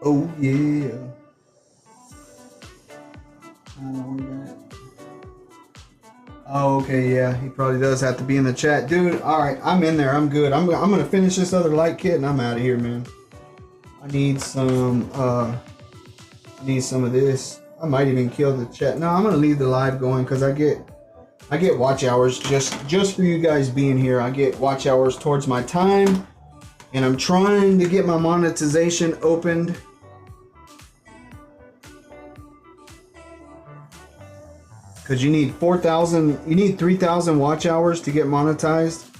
Oh yeah. Oh, okay, yeah. He probably does have to be in the chat, dude. All right, I'm in there. I'm good. I'm gonna finish this other light kit and I'm out of here, man. I need some of this. I might even kill the chat. No, I'm gonna leave the live going because I get watch hours just for you guys being here. I get watch hours towards my time, and I'm trying to get my monetization opened. Because you need 3,000 watch hours to get monetized.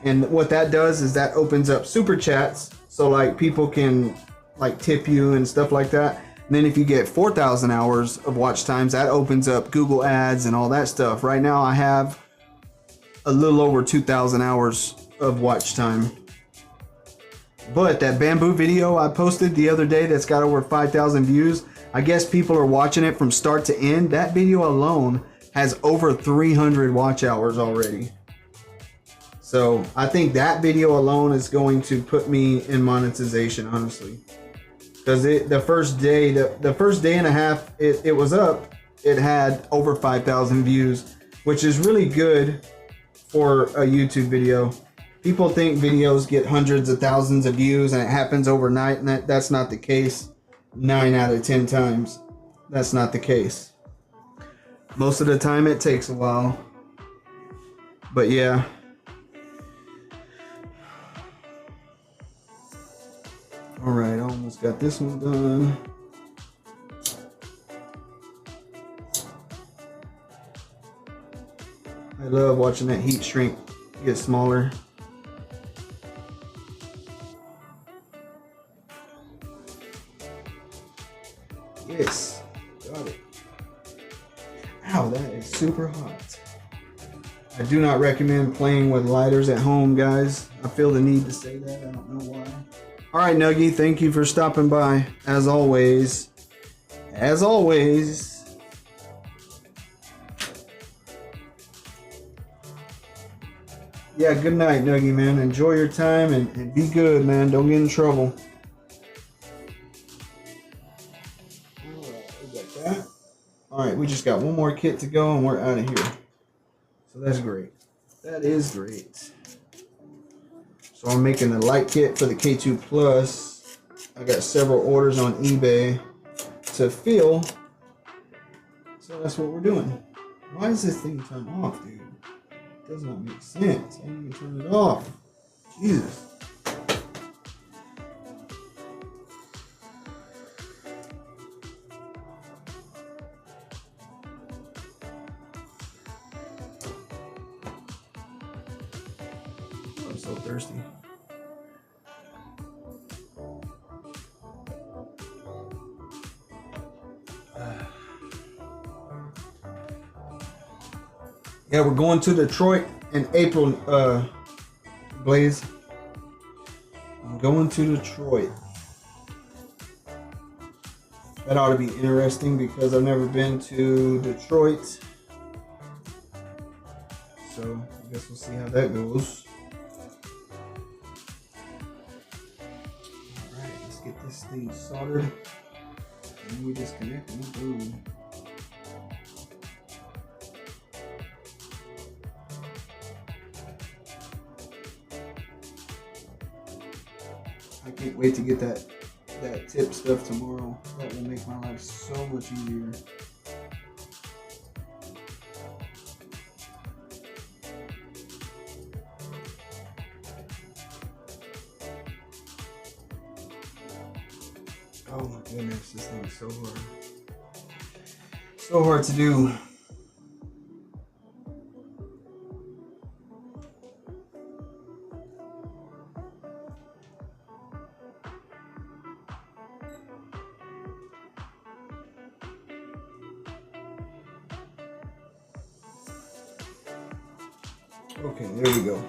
And what that does is that opens up super chats. So like people can like tip you and stuff like that. And then if you get 4,000 hours of watch times, that opens up Google ads and all that stuff. Right now I have a little over 2,000 hours of watch time. But that Bambu video I posted the other day that's got over 5,000 views, I guess people are watching it from start to end. That video alone has over 300 watch hours already. So I think that video alone is going to put me in monetization, honestly. Because the first day and a half it was up, it had over 5,000 views, which is really good for a YouTube video. People think videos get hundreds of thousands of views and it happens overnight, and that's not the case. 9 out of 10 times, that's not the case. Most of the time it takes a while. But yeah. Alright, I almost got this one done. I love watching that heat shrink get smaller. Yes, got it. Ow, that is super hot. I do not recommend playing with lighters at home, guys. I feel the need to say that. I don't know why. All right, Nuggy, thank you for stopping by. As always. As always. Yeah, good night, Nuggy, man. Enjoy your time and be good, man. Don't get in trouble. Alright, we just got one more kit to go and we're out of here. So that's great. That is great. So I'm making the light kit for the K2 Plus. I got several orders on eBay to fill. So that's what we're doing. Why does this thing turn off, dude? It does not make sense. I didn't even turn it off. Jesus. I'm so thirsty. Yeah, we're going to Detroit in April, Blaze. I'm going to Detroit. That ought to be interesting because I've never been to Detroit. So I guess we'll see how that goes. this thing soldered. And we disconnect and boom. I can't wait to get that tip stuff tomorrow. That will make my life so much easier. Oh my goodness, this thing is so hard. So hard to do. Okay, there we go.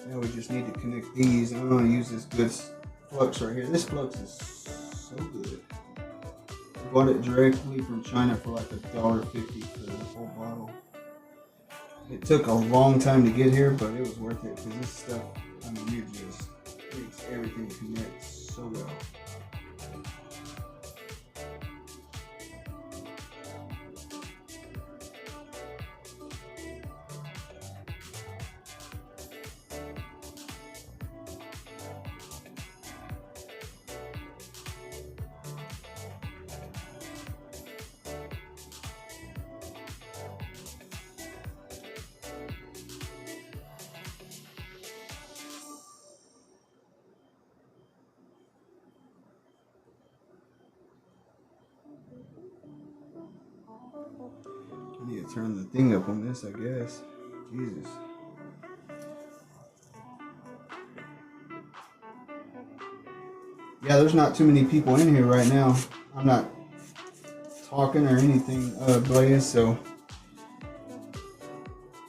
Now we just need to connect these. I'm gonna use this good flux right here. This flux is so good. I bought it directly from China for like $1.50 for the whole bottle. It took a long time to get here, but it was worth it because this stuff, I mean, it just makes everything connect so well. I need to turn the thing up on this, I guess. Jesus. Yeah, there's not too many people in here right now. I'm not talking or anything, Blaze, so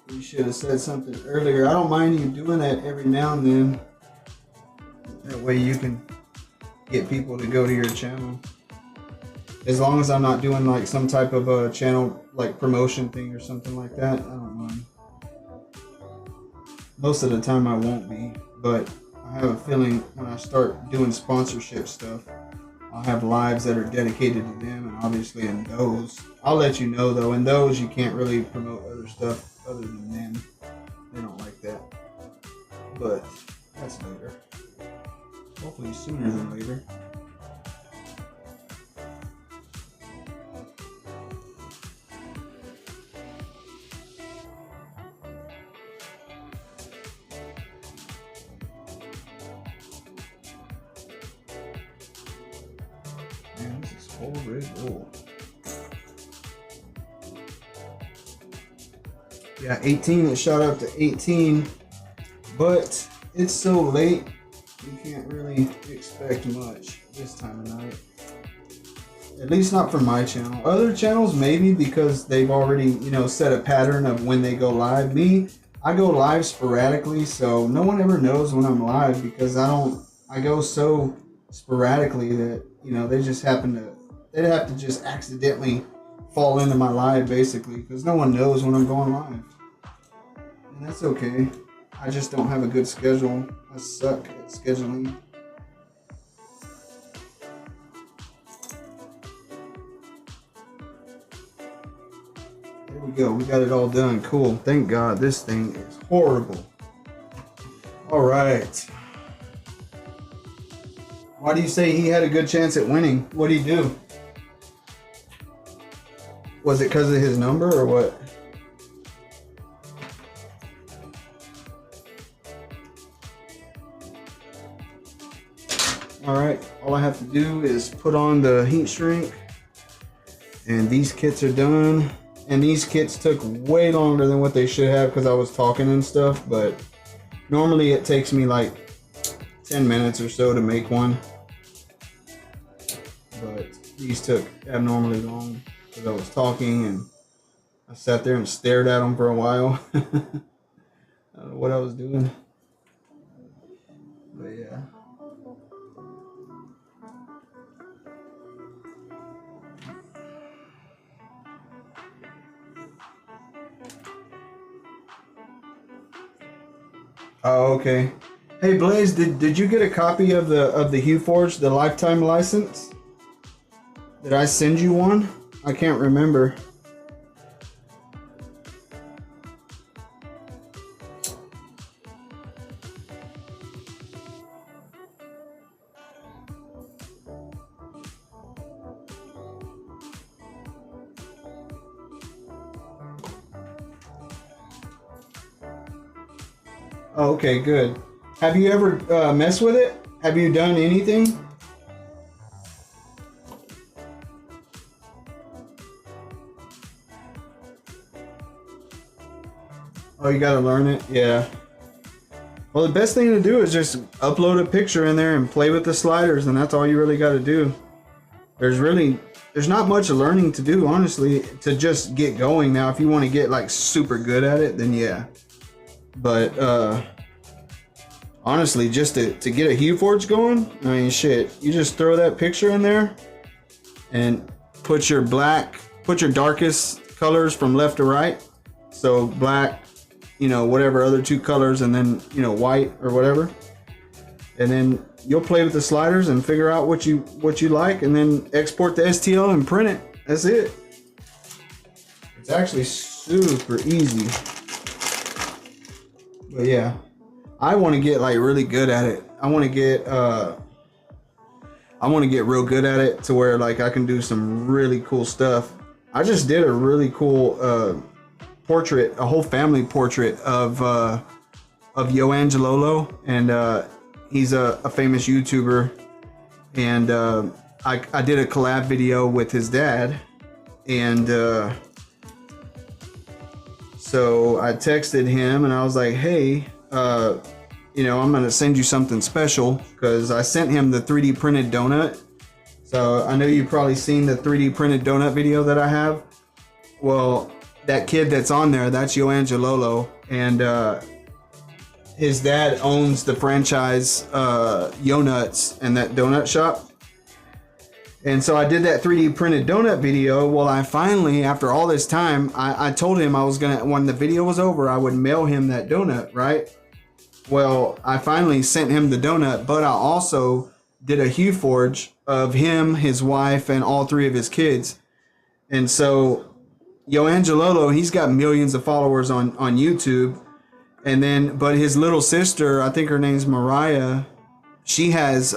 you should have said something earlier. I don't mind you doing that every now and then. That way you can get people to go to your channel. As long as I'm not doing like some type of a channel like promotion thing or something like that, I don't mind. Most of the time I won't be, but I have a feeling when I start doing sponsorship stuff, I'll have lives that are dedicated to them, and obviously in those, I'll let you know though, in those you can't really promote other stuff other than them. They don't like that. But that's later. Hopefully sooner than later. Man, this is whole red bull. Yeah, 18, it shot up to 18, but it's so late, you can't really expect much this time of night. At least not from my channel. Other channels maybe, because they've already, you know, set a pattern of when they go live. Me, I go live sporadically, so no one ever knows when I'm live because I go so sporadically that, you know, they'd have to just accidentally fall into my live basically, because no one knows when I'm going live. And that's okay. I just don't have a good schedule. I suck at scheduling. There we go. We got it all done. Cool. Thank God. This thing is horrible. All right. Why do you say he had a good chance at winning? What did he do? Was it because of his number or what? All right, all I have to do is put on the heat shrink and these kits are done. And these kits took way longer than what they should have because I was talking and stuff, but normally it takes me like 10 minutes or so to make one. But these took abnormally long because I was talking and I sat there and stared at them for a while. I don't know what I was doing. But yeah. Oh, okay. Hey Blaze, did you get a copy of the HueForge, the lifetime license? Did I send you one? I can't remember. Oh, okay, good. Have you ever messed with it? Have you done anything? Oh, you gotta learn it? Yeah. Well, the best thing to do is just upload a picture in there and play with the sliders, and that's all you really gotta do. There's not much learning to do, honestly, to just get going. Now, if you want to get like super good at it, then yeah. But honestly, just to get a HueForge going, I mean, shit, you just throw that picture in there and put your darkest colors from left to right. So black, you know, whatever other two colors, and then, you know, white or whatever. And then you'll play with the sliders and figure out what you like, and then export the STL and print it. That's it. It's actually super easy. But yeah, I want to get like really good at it. I want to get real good at it to where like I can do some really cool stuff. I just did a really cool portrait, a whole family portrait of Yoangelolo, and he's a famous YouTuber, and I did a collab video with his dad, and so I texted him and I was like, hey, you know, I'm gonna send you something special, because I sent him the 3D printed donut. So I know you've probably seen the 3D printed donut video that I have. Well, that kid that's on there, that's Yoangelolo, and his dad owns the franchise Yo Nuts and that donut shop. And so I did that 3D printed donut video. Well, I finally, after all this time, I told him I was gonna, when the video was over, I would mail him that donut, right? Well, I finally sent him the donut, but I also did a HueForge of him, his wife, and all three of his kids. And so Yoangelolo, he's got millions of followers on YouTube. And then, but his little sister, I think her name's Mariah, she has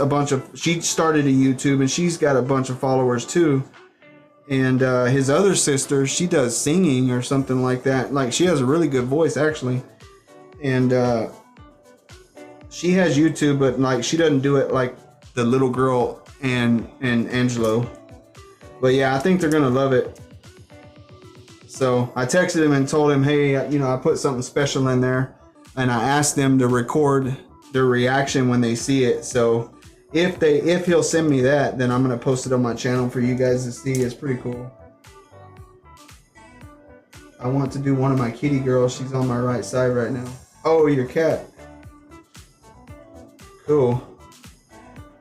she started a YouTube and she's got a bunch of followers too. And his other sister, she does singing or something like that. Like, she has a really good voice, actually. And she has YouTube, but like, she doesn't do it like the little girl and Angelo. But yeah, I think they're gonna love it. So I texted him and told him, hey, you know, I put something special in there, and I asked them to record their reaction when they see it. So if he'll send me that, then I'm gonna post it on my channel for you guys to see. It's pretty cool. I want to do one of my kitty girls. She's on my right side right now. Oh, your cat. Cool.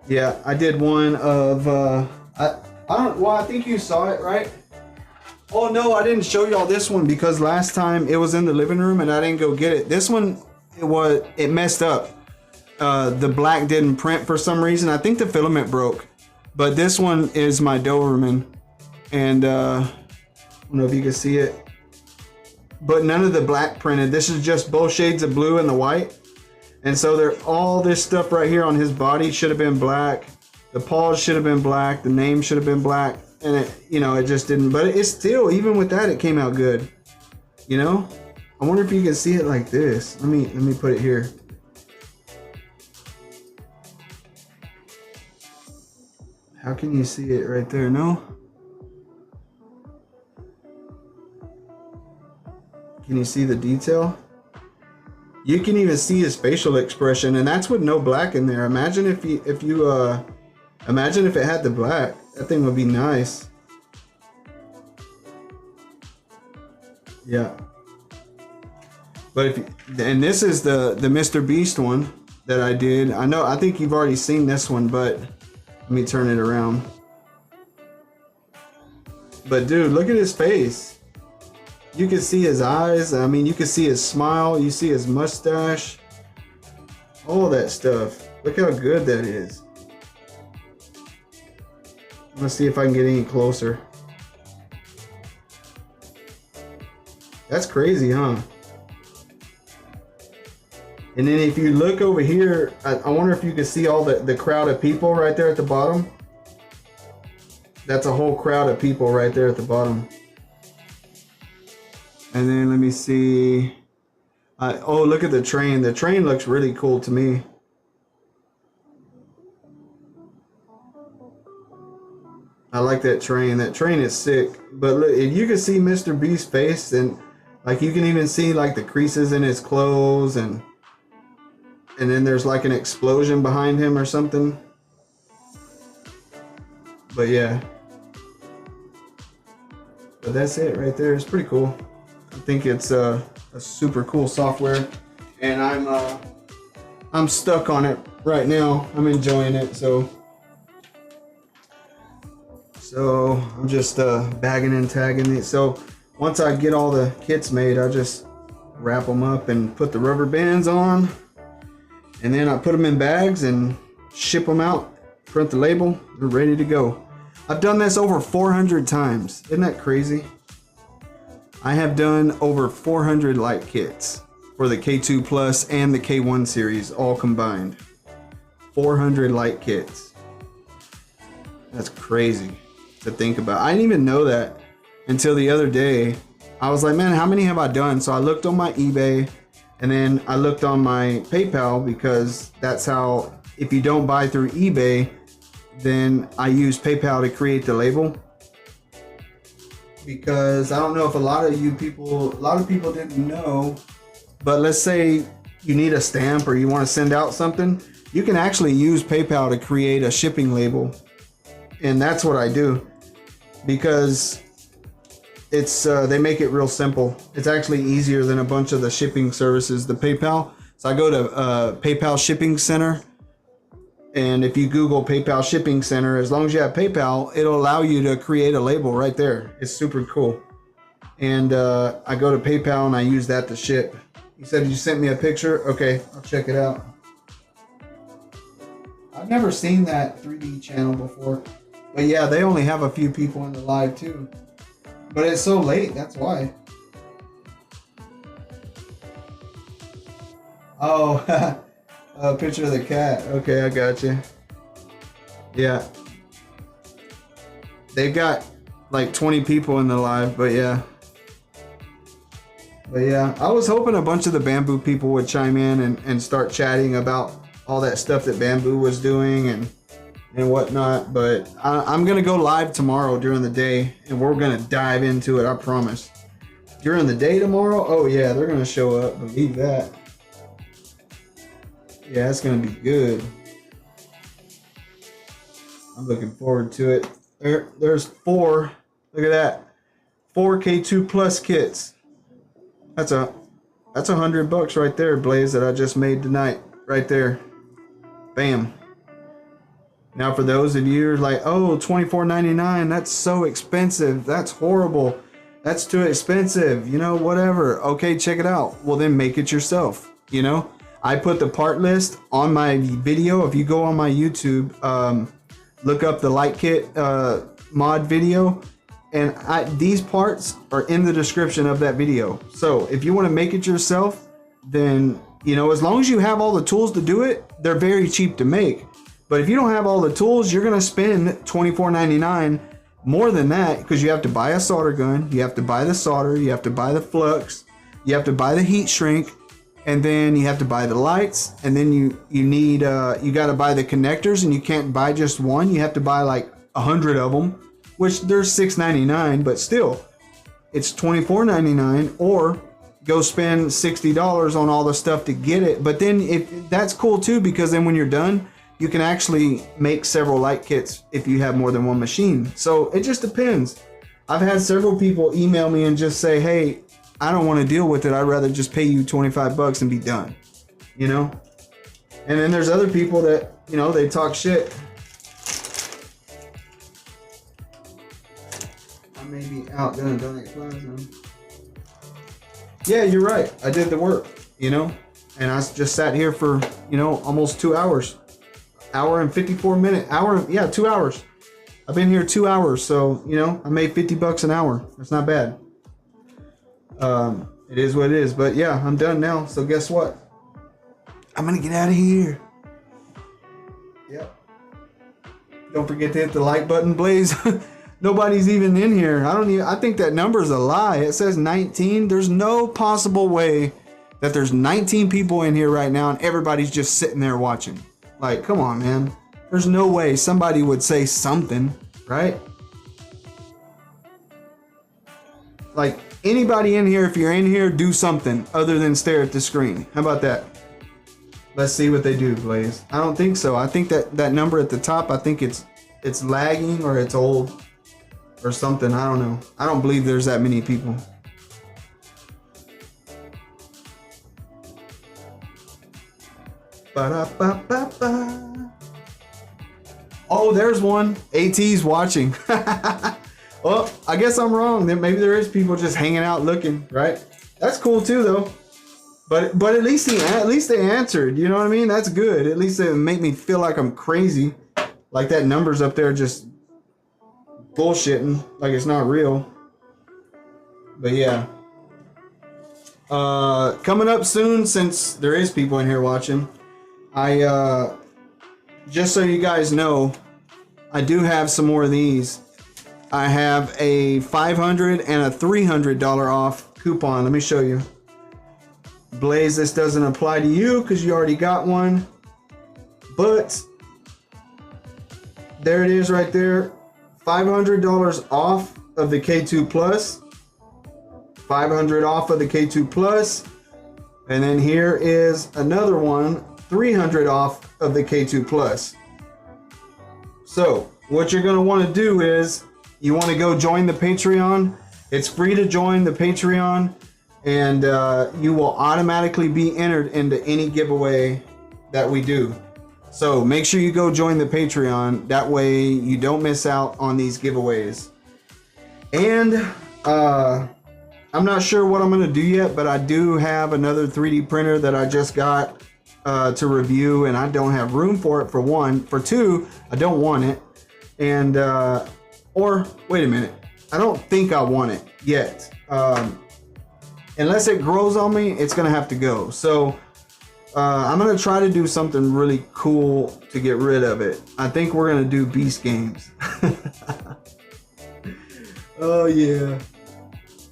Yeah, I did one of I think you saw it, right? Oh no, I didn't show y'all this one because last time it was in the living room and I didn't go get it. This one, it messed up. The black didn't print for some reason. I think the filament broke. But this one is my Doberman, and I don't know if you can see it, but none of the black printed. This is just both shades of blue and the white. And so all this stuff right here on his body should have been black. The paws should have been black. The name should have been black. And it, you know, it just didn't. But it's still, even with that, it came out good. You know? I wonder if you can see it like this. Let me put it here. How can you see it right there? No? Can you see the detail? You can even see his facial expression, and that's with no black in there. Imagine if imagine if it had the black. That thing would be nice. Yeah. But and this is the Mr. Beast one that I did. I think you've already seen this one, but let me turn it around. But dude, look at his face. You can see his eyes. I mean, you can see his smile. You see his mustache. All that stuff. Look how good that is. Let's see if I can get any closer. That's crazy, huh? And then if you look over here, I wonder if you can see all the crowd of people right there at the bottom. That's a whole crowd of people right there at the bottom. And then let me see. Oh, look at the train. The train looks really cool to me. I like that train. That train is sick. But look, if you can see Mr. Beast's face, and like you can even see like the creases in his clothes, and then there's like an explosion behind him or something. But yeah. But that's it right there. It's pretty cool. I think it's a super cool software, and I'm stuck on it right now. I'm enjoying it, so I'm just bagging and tagging it. So once I get all the kits made, I just wrap them up and put the rubber bands on, and then I put them in bags and ship them out, print the label, they're ready to go. I've done this over 400 times. Isn't that crazy? I have done over 400 light kits for the K2 Plus and the K1 series all combined. 400 light kits. That's crazy to think about. I didn't even know that until the other day. I was like, man, how many have I done? So I looked on my eBay, and then I looked on my PayPal, because that's how, if you don't buy through eBay, then I use PayPal to create the label. Because I don't know if a lot of people didn't know, but let's say you need a stamp or you want to send out something, you can actually use PayPal to create a shipping label. And that's what I do, because it's they make it real simple. It's actually easier than a bunch of the shipping services, the PayPal. So I go to PayPal Shipping Center, and if you Google PayPal Shipping Center, as long as you have PayPal, it'll allow you to create a label right there. It's super cool. And I go to PayPal and I use that to ship. You said you sent me a picture? Okay, I'll check it out. I've never seen that 3D channel before. But yeah, they only have a few people in the live too. But it's so late, that's why. Oh, a picture of the cat. Okay, I got you. Yeah. They've got like 20 people in the live, but yeah. But yeah, I was hoping a bunch of the Bambu people would chime in and start chatting about all that stuff that Bambu was doing and whatnot. But I'm going to go live tomorrow during the day, and we're going to dive into it, I promise. During the day tomorrow? Oh yeah, they're going to show up. Believe that. Yeah, it's gonna be good. I'm looking forward to it. There's 4. Look at that. 4 K2 Plus kits. That's $100 right there, Blaze, that I just made tonight. Right there. Bam. Now for those of you who are like, oh, $24.99, that's so expensive. That's horrible. That's too expensive. You know, whatever. Okay, check it out. Well, then make it yourself, you know? I put the part list on my video. If you go on my YouTube, look up the light kit mod video, and these parts are in the description of that video. So if you want to make it yourself, then, you know, as long as you have all the tools to do it, they're very cheap to make. But if you don't have all the tools, you're going to spend $24.99, more than that, because you have to buy a solder gun, you have to buy the solder, you have to buy the flux, you have to buy the heat shrink, and then you have to buy the lights, and then you need you got to buy the connectors, and you can't buy just one. You have to buy like 100 of them, which they're $6.99, but still, it's $24.99, or go spend $60 on all the stuff to get it. But then if that's cool too, because then when you're done, you can actually make several light kits if you have more than one machine. So it just depends. I've had several people email me and just say, hey, I don't want to deal with it. I'd rather just pay you $25 and be done, you know? And then there's other people that, you know, they talk shit. I may be out doing donate funds. Yeah, you're right. I did the work, you know? and I just sat here for, you know, almost 2 hours, hour and 54 minutes, 2 hours. I've been here 2 hours, so you know I made $50 an hour. That's not bad. It is what it is. But yeah, I'm done now. So guess what? I'm gonna get out of here. Yep. Don't forget to hit the like button, Blaze. Nobody's even in here. I think that number's a lie. It says 19. There's no possible way that there's 19 people in here right now and everybody's just sitting there watching. Like, come on, man. There's no way somebody would say something, right? Like, anybody in here, if you're in here, do something other than stare at the screen. How about that? Let's see what they do, Blaze. I don't think so. I think that number at the top, I think it's lagging or it's old or something. I don't know. I don't believe there's that many people. Ba-da-ba-ba-ba. Oh, there's one. AT's watching. Well, I guess I'm wrong. Then maybe there is people just hanging out looking, right? That's cool too, though. But at least they answered. You know what I mean? That's good. At least it make me feel like I'm crazy, like that number's up there just bullshitting, like it's not real. But yeah. Coming up soon, since there is people in here watching, I just so you guys know, I do have some more of these. I have a $500 and a $300 off coupon. Let me show you. Blaze, this doesn't apply to you because you already got one. But there it is right there. $500 off of the K2 Plus. $500 off of the K2 Plus. And then here is another one. $300 off of the K2 Plus. So what you're going to want to do is you want to go join the Patreon. It's free to join the Patreon, and you will automatically be entered into any giveaway that we do. So make sure you go join the Patreon. That way you don't miss out on these giveaways. And I'm not sure what I'm going to do yet, but I do have another 3D printer that I just got to review, and I don't have room for it, for one. For two, I don't want it. And or wait a minute, I don't think I want it yet. Unless it grows on me, it's gonna have to go. So I'm gonna try to do something really cool to get rid of it. I think we're gonna do Beast Games. Oh yeah,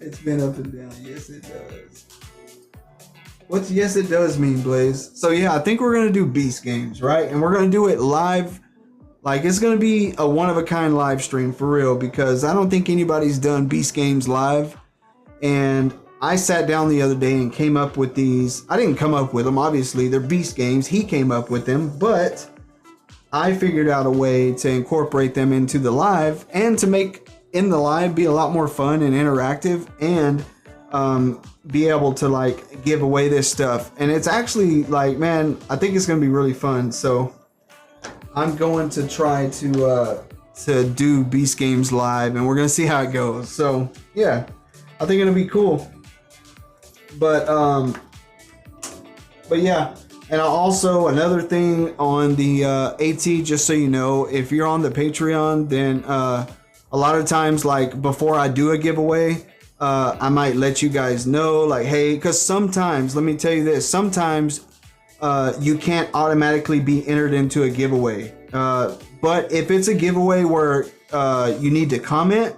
it's been up and down. Yes it does. What's yes it does mean, Blaze? So yeah, I think we're gonna do Beast Games, right? And we're gonna do it live. Like, it's gonna be a one-of-a-kind live stream for real, because I don't think anybody's done Beast Games live. And I sat down the other day and came up with these. I didn't come up with them, obviously. They're Beast Games. He came up with them, but I figured out a way to incorporate them into the live and to make in the live be a lot more fun and interactive, and be able to like give away this stuff. And it's actually like, man, I think it's gonna be really fun. So I'm going to try to do Beast Games live, and we're gonna see how it goes. So yeah, I think it'll be cool. But yeah, and also another thing on the AT, just so you know, if you're on the Patreon, then a lot of times, like before I do a giveaway, I might let you guys know, like, hey, because sometimes, let me tell you this, sometimes you can't automatically be entered into a giveaway. But if it's a giveaway where you need to comment,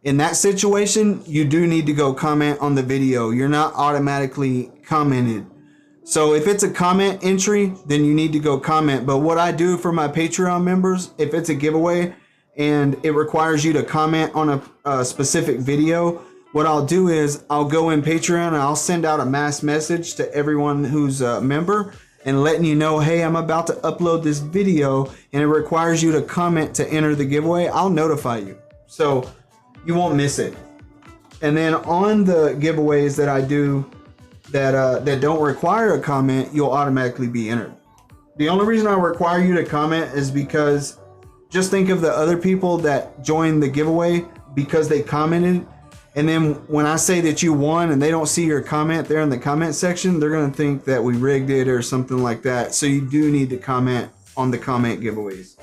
in that situation, you do need to go comment on the video. You're not automatically commented. So if it's a comment entry, then you need to go comment. But what I do for my Patreon members, if it's a giveaway and it requires you to comment on a specific video, what I'll do is I'll go in Patreon and I'll send out a mass message to everyone who's a member and letting you know, hey, I'm about to upload this video and it requires you to comment to enter the giveaway. I'll notify you, so you won't miss it. And then on the giveaways that I do that don't require a comment, you'll automatically be entered. The only reason I require you to comment is because just think of the other people that joined the giveaway because they commented, And then when I say that you won and they don't see your comment there in the comment section, they're going to think that we rigged it or something like that. So you do need to comment on the comment giveaways.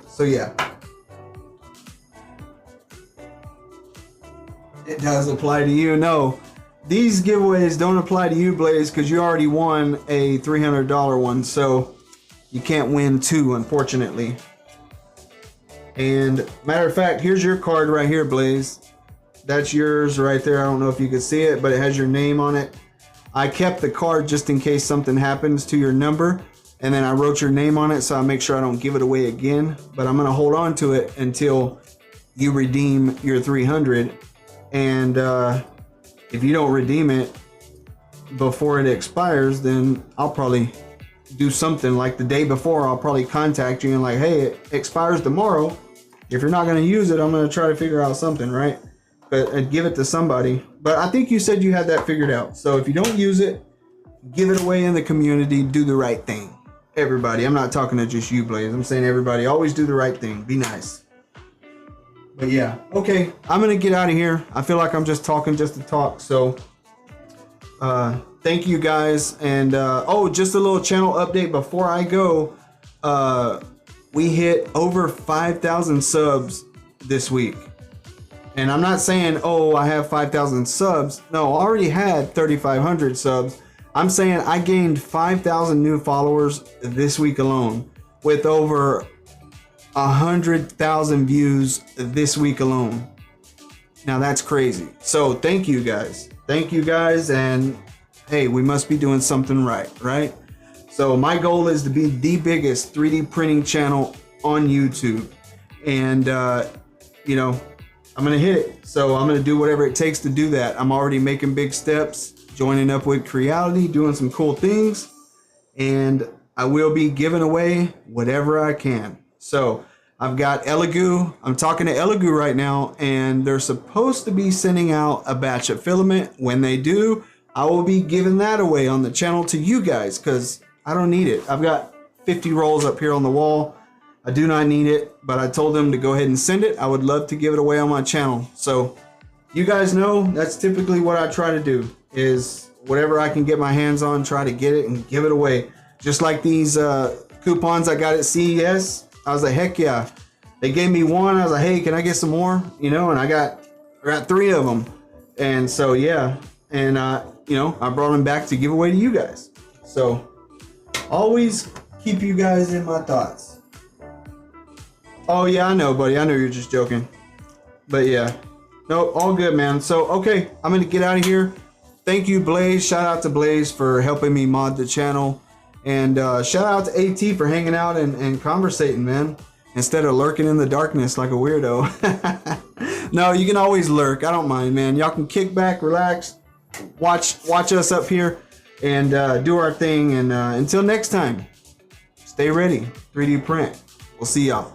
So yeah. It does apply to you. No, these giveaways don't apply to you, Blaze, because you already won a $300 one. So you can't win two, unfortunately. And matter of fact, here's your card right here, Blaze. That's yours right there. I don't know if you can see it, but it has your name on it. I kept the card just in case something happens to your number, and then I wrote your name on it so I make sure I don't give it away again. But I'm gonna hold on to it until you redeem your 300. And if you don't redeem it before it expires, then I'll probably do something like the day before. I'll probably contact you and like, hey, it expires tomorrow. If you're not gonna use it, I'm gonna try to figure out something, right? But give it to somebody. But I think you said you had that figured out. So if you don't use it, give it away in the community. Do the right thing. Everybody. I'm not talking to just you, Blaze. I'm saying everybody. Always do the right thing. Be nice. But yeah. Okay. I'm going to get out of here. I feel like I'm just talking just to talk. So thank you guys. And oh, just a little channel update before I go. We hit over 5,000 subs this week. And I'm not saying, oh, I have 5,000 subs. No, I already had 3,500 subs. I'm saying I gained 5,000 new followers this week alone with over 100,000 views this week alone. Now that's crazy. So thank you guys. Thank you guys. And hey, we must be doing something right? So my goal is to be the biggest 3D printing channel on YouTube. And, you know, I'm gonna hit it. So I'm gonna do whatever it takes to do that. I'm already making big steps, joining up with Creality, doing some cool things, and I will be giving away whatever I can. So I've got Elegoo. I'm talking to Elegoo right now, and they're supposed to be sending out a batch of filament. When they do, I will be giving that away on the channel to you guys because I don't need it. I've got 50 rolls up here on the wall. I do not need it, but I told them to go ahead and send it. I would love to give it away on my channel. So you guys know that's typically what I try to do is whatever I can get my hands on, try to get it and give it away. Just like these coupons I got at CES. I was like, heck yeah. They gave me one. I was like, hey, can I get some more? You know, and I got 3 of them. And so, yeah. And, you know, I brought them back to give away to you guys. So always keep you guys in my thoughts. Oh yeah, I know, buddy. I know you're just joking. But yeah. No, all good, man. So, okay, I'm going to get out of here. Thank you, Blaze. Shout out to Blaze for helping me mod the channel. And shout out to AT for hanging out and conversating, man. Instead of lurking in the darkness like a weirdo. No, you can always lurk. I don't mind, man. Y'all can kick back, relax, watch us up here, and do our thing. And until next time, stay ready. 3D print. We'll see y'all.